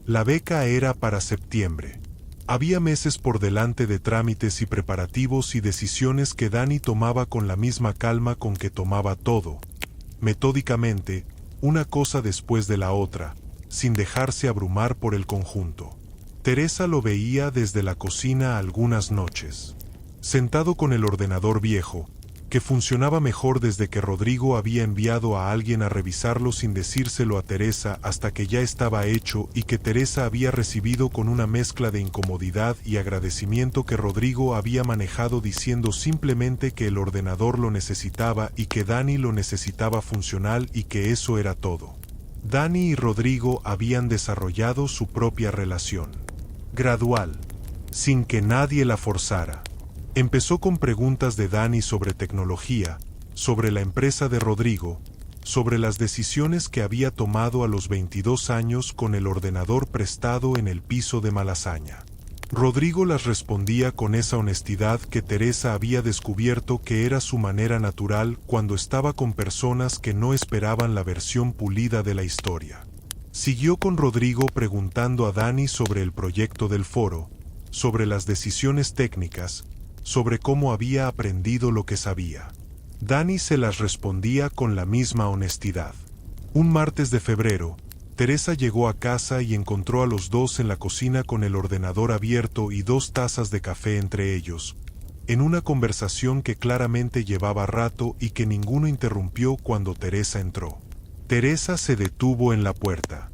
La beca era para septiembre. Había meses por delante de trámites y preparativos y decisiones que Dani tomaba con la misma calma con que tomaba todo, metódicamente, una cosa después de la otra, sin dejarse abrumar por el conjunto. Teresa lo veía desde la cocina algunas noches, sentado con el ordenador viejo, que funcionaba mejor desde que Rodrigo había enviado a alguien a revisarlo sin decírselo a Teresa hasta que ya estaba hecho y que Teresa había recibido con una mezcla de incomodidad y agradecimiento que Rodrigo había manejado diciendo simplemente que el ordenador lo necesitaba y que Dani lo necesitaba funcional y que eso era todo. Dani y Rodrigo habían desarrollado su propia relación. Gradual, sin que nadie la forzara. Empezó con preguntas de Dani sobre tecnología, sobre la empresa de Rodrigo, sobre las decisiones que había tomado a los 22 años con el ordenador prestado en el piso de Malasaña. Rodrigo las respondía con esa honestidad que Teresa había descubierto que era su manera natural cuando estaba con personas que no esperaban la versión pulida de la historia. Siguió con Rodrigo preguntando a Dani sobre el proyecto del foro, sobre las decisiones técnicas, sobre cómo había aprendido lo que sabía. Dani se las respondía con la misma honestidad. Un martes de febrero, Teresa llegó a casa y encontró a los dos en la cocina con el ordenador abierto y 2 tazas de café entre ellos, en una conversación que claramente llevaba rato y que ninguno interrumpió cuando Teresa entró. Teresa se detuvo en la puerta.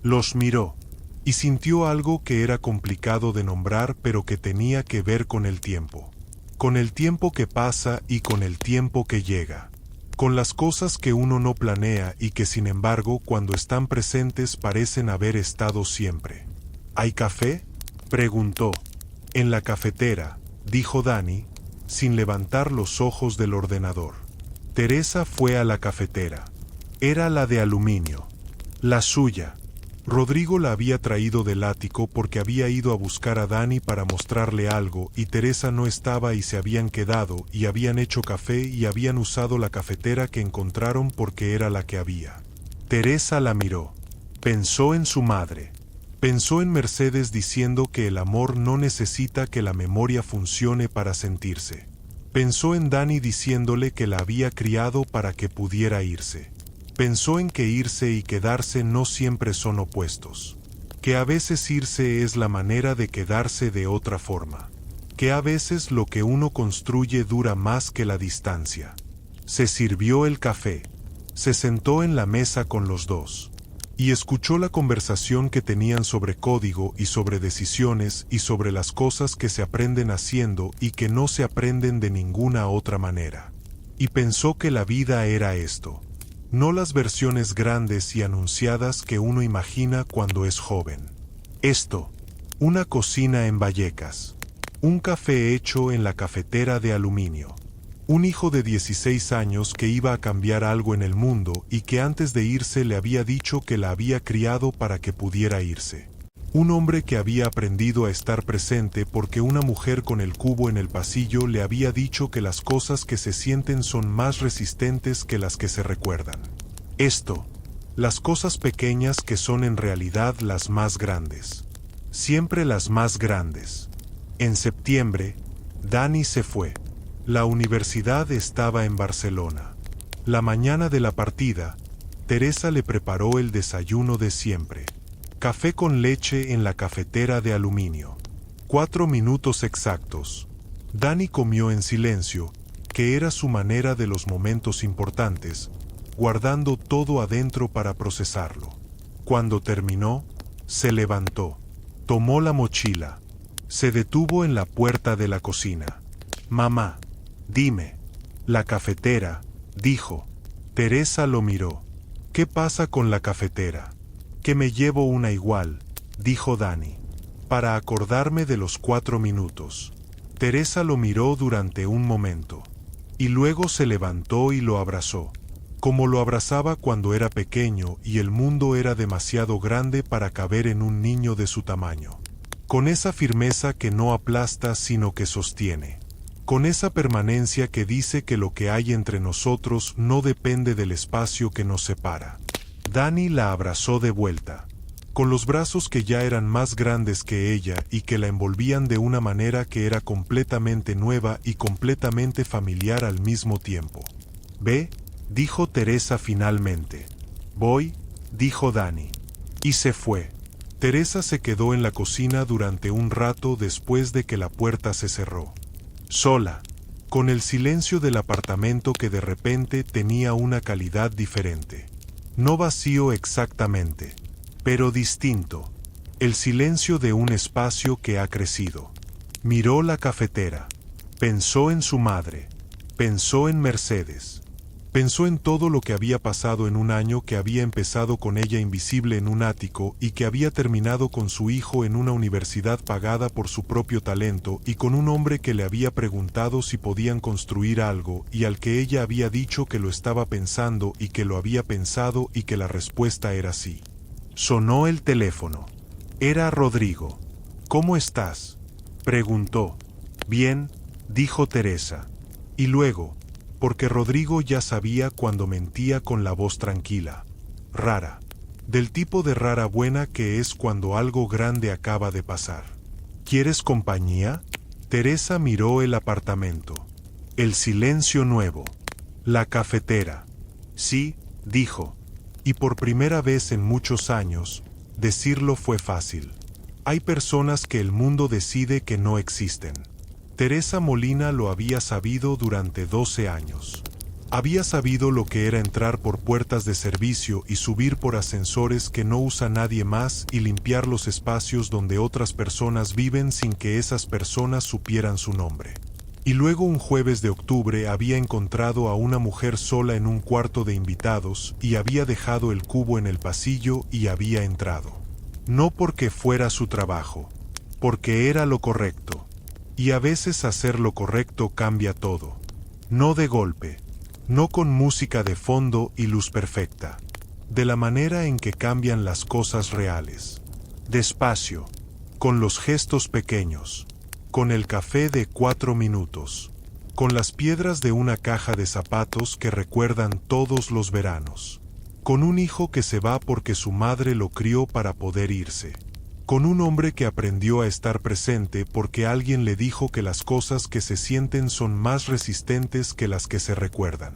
Los miró, y sintió algo que era complicado de nombrar pero que tenía que ver con el tiempo. Con el tiempo que pasa y con el tiempo que llega. Con las cosas que uno no planea y que sin embargo cuando están presentes parecen haber estado siempre. ¿Hay café?, preguntó. En la cafetera, dijo Dani, sin levantar los ojos del ordenador. Teresa fue a la cafetera. Era la de aluminio. La suya. Rodrigo la había traído del ático porque había ido a buscar a Dani para mostrarle algo y Teresa no estaba y se habían quedado y habían hecho café y habían usado la cafetera que encontraron porque era la que había. Teresa la miró. Pensó en su madre. Pensó en Mercedes diciendo que el amor no necesita que la memoria funcione para sentirse. Pensó en Dani diciéndole que la había criado para que pudiera irse. Pensó en que irse y quedarse no siempre son opuestos. Que a veces irse es la manera de quedarse de otra forma. Que a veces lo que uno construye dura más que la distancia. Se sirvió el café. Se sentó en la mesa con los dos. Y escuchó la conversación que tenían sobre código y sobre decisiones y sobre las cosas que se aprenden haciendo y que no se aprenden de ninguna otra manera. Y pensó que la vida era esto. No las versiones grandes y anunciadas que uno imagina cuando es joven. Esto, una cocina en Vallecas, un café hecho en la cafetera de aluminio, un hijo de 16 años que iba a cambiar algo en el mundo y que antes de irse le había dicho que la había criado para que pudiera irse. Un hombre que había aprendido a estar presente porque una mujer con el cubo en el pasillo le había dicho que las cosas que se sienten son más resistentes que las que se recuerdan. Esto, las cosas pequeñas que son en realidad las más grandes. Siempre las más grandes. En septiembre, Dani se fue. La universidad estaba en Barcelona. La mañana de la partida, Teresa le preparó el desayuno de siempre. Café con leche en la cafetera de aluminio. 4 minutos exactos. Dani comió en silencio, que era su manera de los momentos importantes, guardando todo adentro para procesarlo. Cuando terminó, se levantó. Tomó la mochila. Se detuvo en la puerta de la cocina. «Mamá, dime». «La cafetera», dijo. Teresa lo miró. «¿Qué pasa con la cafetera?» «Que me llevo una igual», dijo Dani. «Para acordarme de los 4 minutos». Teresa lo miró durante un momento. Y luego se levantó y lo abrazó. Como lo abrazaba cuando era pequeño y el mundo era demasiado grande para caber en un niño de su tamaño. Con esa firmeza que no aplasta sino que sostiene. Con esa permanencia que dice que lo que hay entre nosotros no depende del espacio que nos separa. Dani la abrazó de vuelta, con los brazos que ya eran más grandes que ella y que la envolvían de una manera que era completamente nueva y completamente familiar al mismo tiempo. «Ve», dijo Teresa finalmente. «Voy», dijo Dani. Y se fue. Teresa se quedó en la cocina durante un rato después de que la puerta se cerró. Sola, con el silencio del apartamento que de repente tenía una calidad diferente. No vacío exactamente, pero distinto. El silencio de un espacio que ha crecido. Miró la cafetera. Pensó en su madre. Pensó en Mercedes. Pensó en todo lo que había pasado en un año que había empezado con ella invisible en un ático y que había terminado con su hijo en una universidad pagada por su propio talento y con un hombre que le había preguntado si podían construir algo y al que ella había dicho que lo estaba pensando y que lo había pensado y que la respuesta era sí. Sonó el teléfono. Era Rodrigo. «¿Cómo estás?», preguntó. «Bien», dijo Teresa. Y luego, porque Rodrigo ya sabía cuando mentía con la voz tranquila, rara, del tipo de rara buena que es cuando algo grande acaba de pasar. «¿Quieres compañía?», Teresa miró el apartamento. El silencio nuevo. La cafetera. Sí, dijo. Y por primera vez en muchos años, decirlo fue fácil. Hay personas que el mundo decide que no existen. Teresa Molina lo había sabido durante 12 años. Había sabido lo que era entrar por puertas de servicio y subir por ascensores que no usa nadie más y limpiar los espacios donde otras personas viven sin que esas personas supieran su nombre. Y luego un jueves de octubre había encontrado a una mujer sola en un cuarto de invitados y había dejado el cubo en el pasillo y había entrado. No porque fuera su trabajo, porque era lo correcto. Y a veces hacer lo correcto cambia todo. No de golpe, no con música de fondo y luz perfecta. De la manera en que cambian las cosas reales. Despacio, con los gestos pequeños. Con el café de 4 minutos, con las piedras de una caja de zapatos que recuerdan todos los veranos, con un hijo que se va porque su madre lo crió para poder irse, con un hombre que aprendió a estar presente porque alguien le dijo que las cosas que se sienten son más resistentes que las que se recuerdan.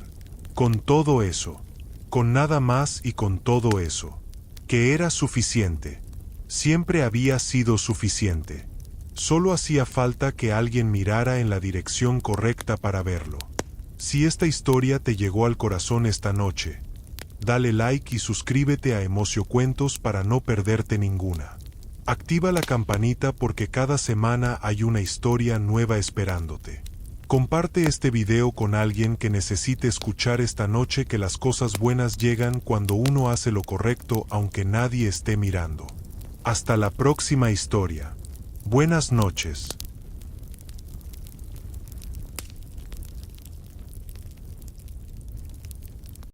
Con todo eso, con nada más y con todo eso, que era suficiente, siempre había sido suficiente. Solo hacía falta que alguien mirara en la dirección correcta para verlo. Si esta historia te llegó al corazón esta noche, dale like y suscríbete a Emocio Cuentos para no perderte ninguna. Activa la campanita porque cada semana hay una historia nueva esperándote. Comparte este video con alguien que necesite escuchar esta noche que las cosas buenas llegan cuando uno hace lo correcto aunque nadie esté mirando. Hasta la próxima historia. Buenas noches.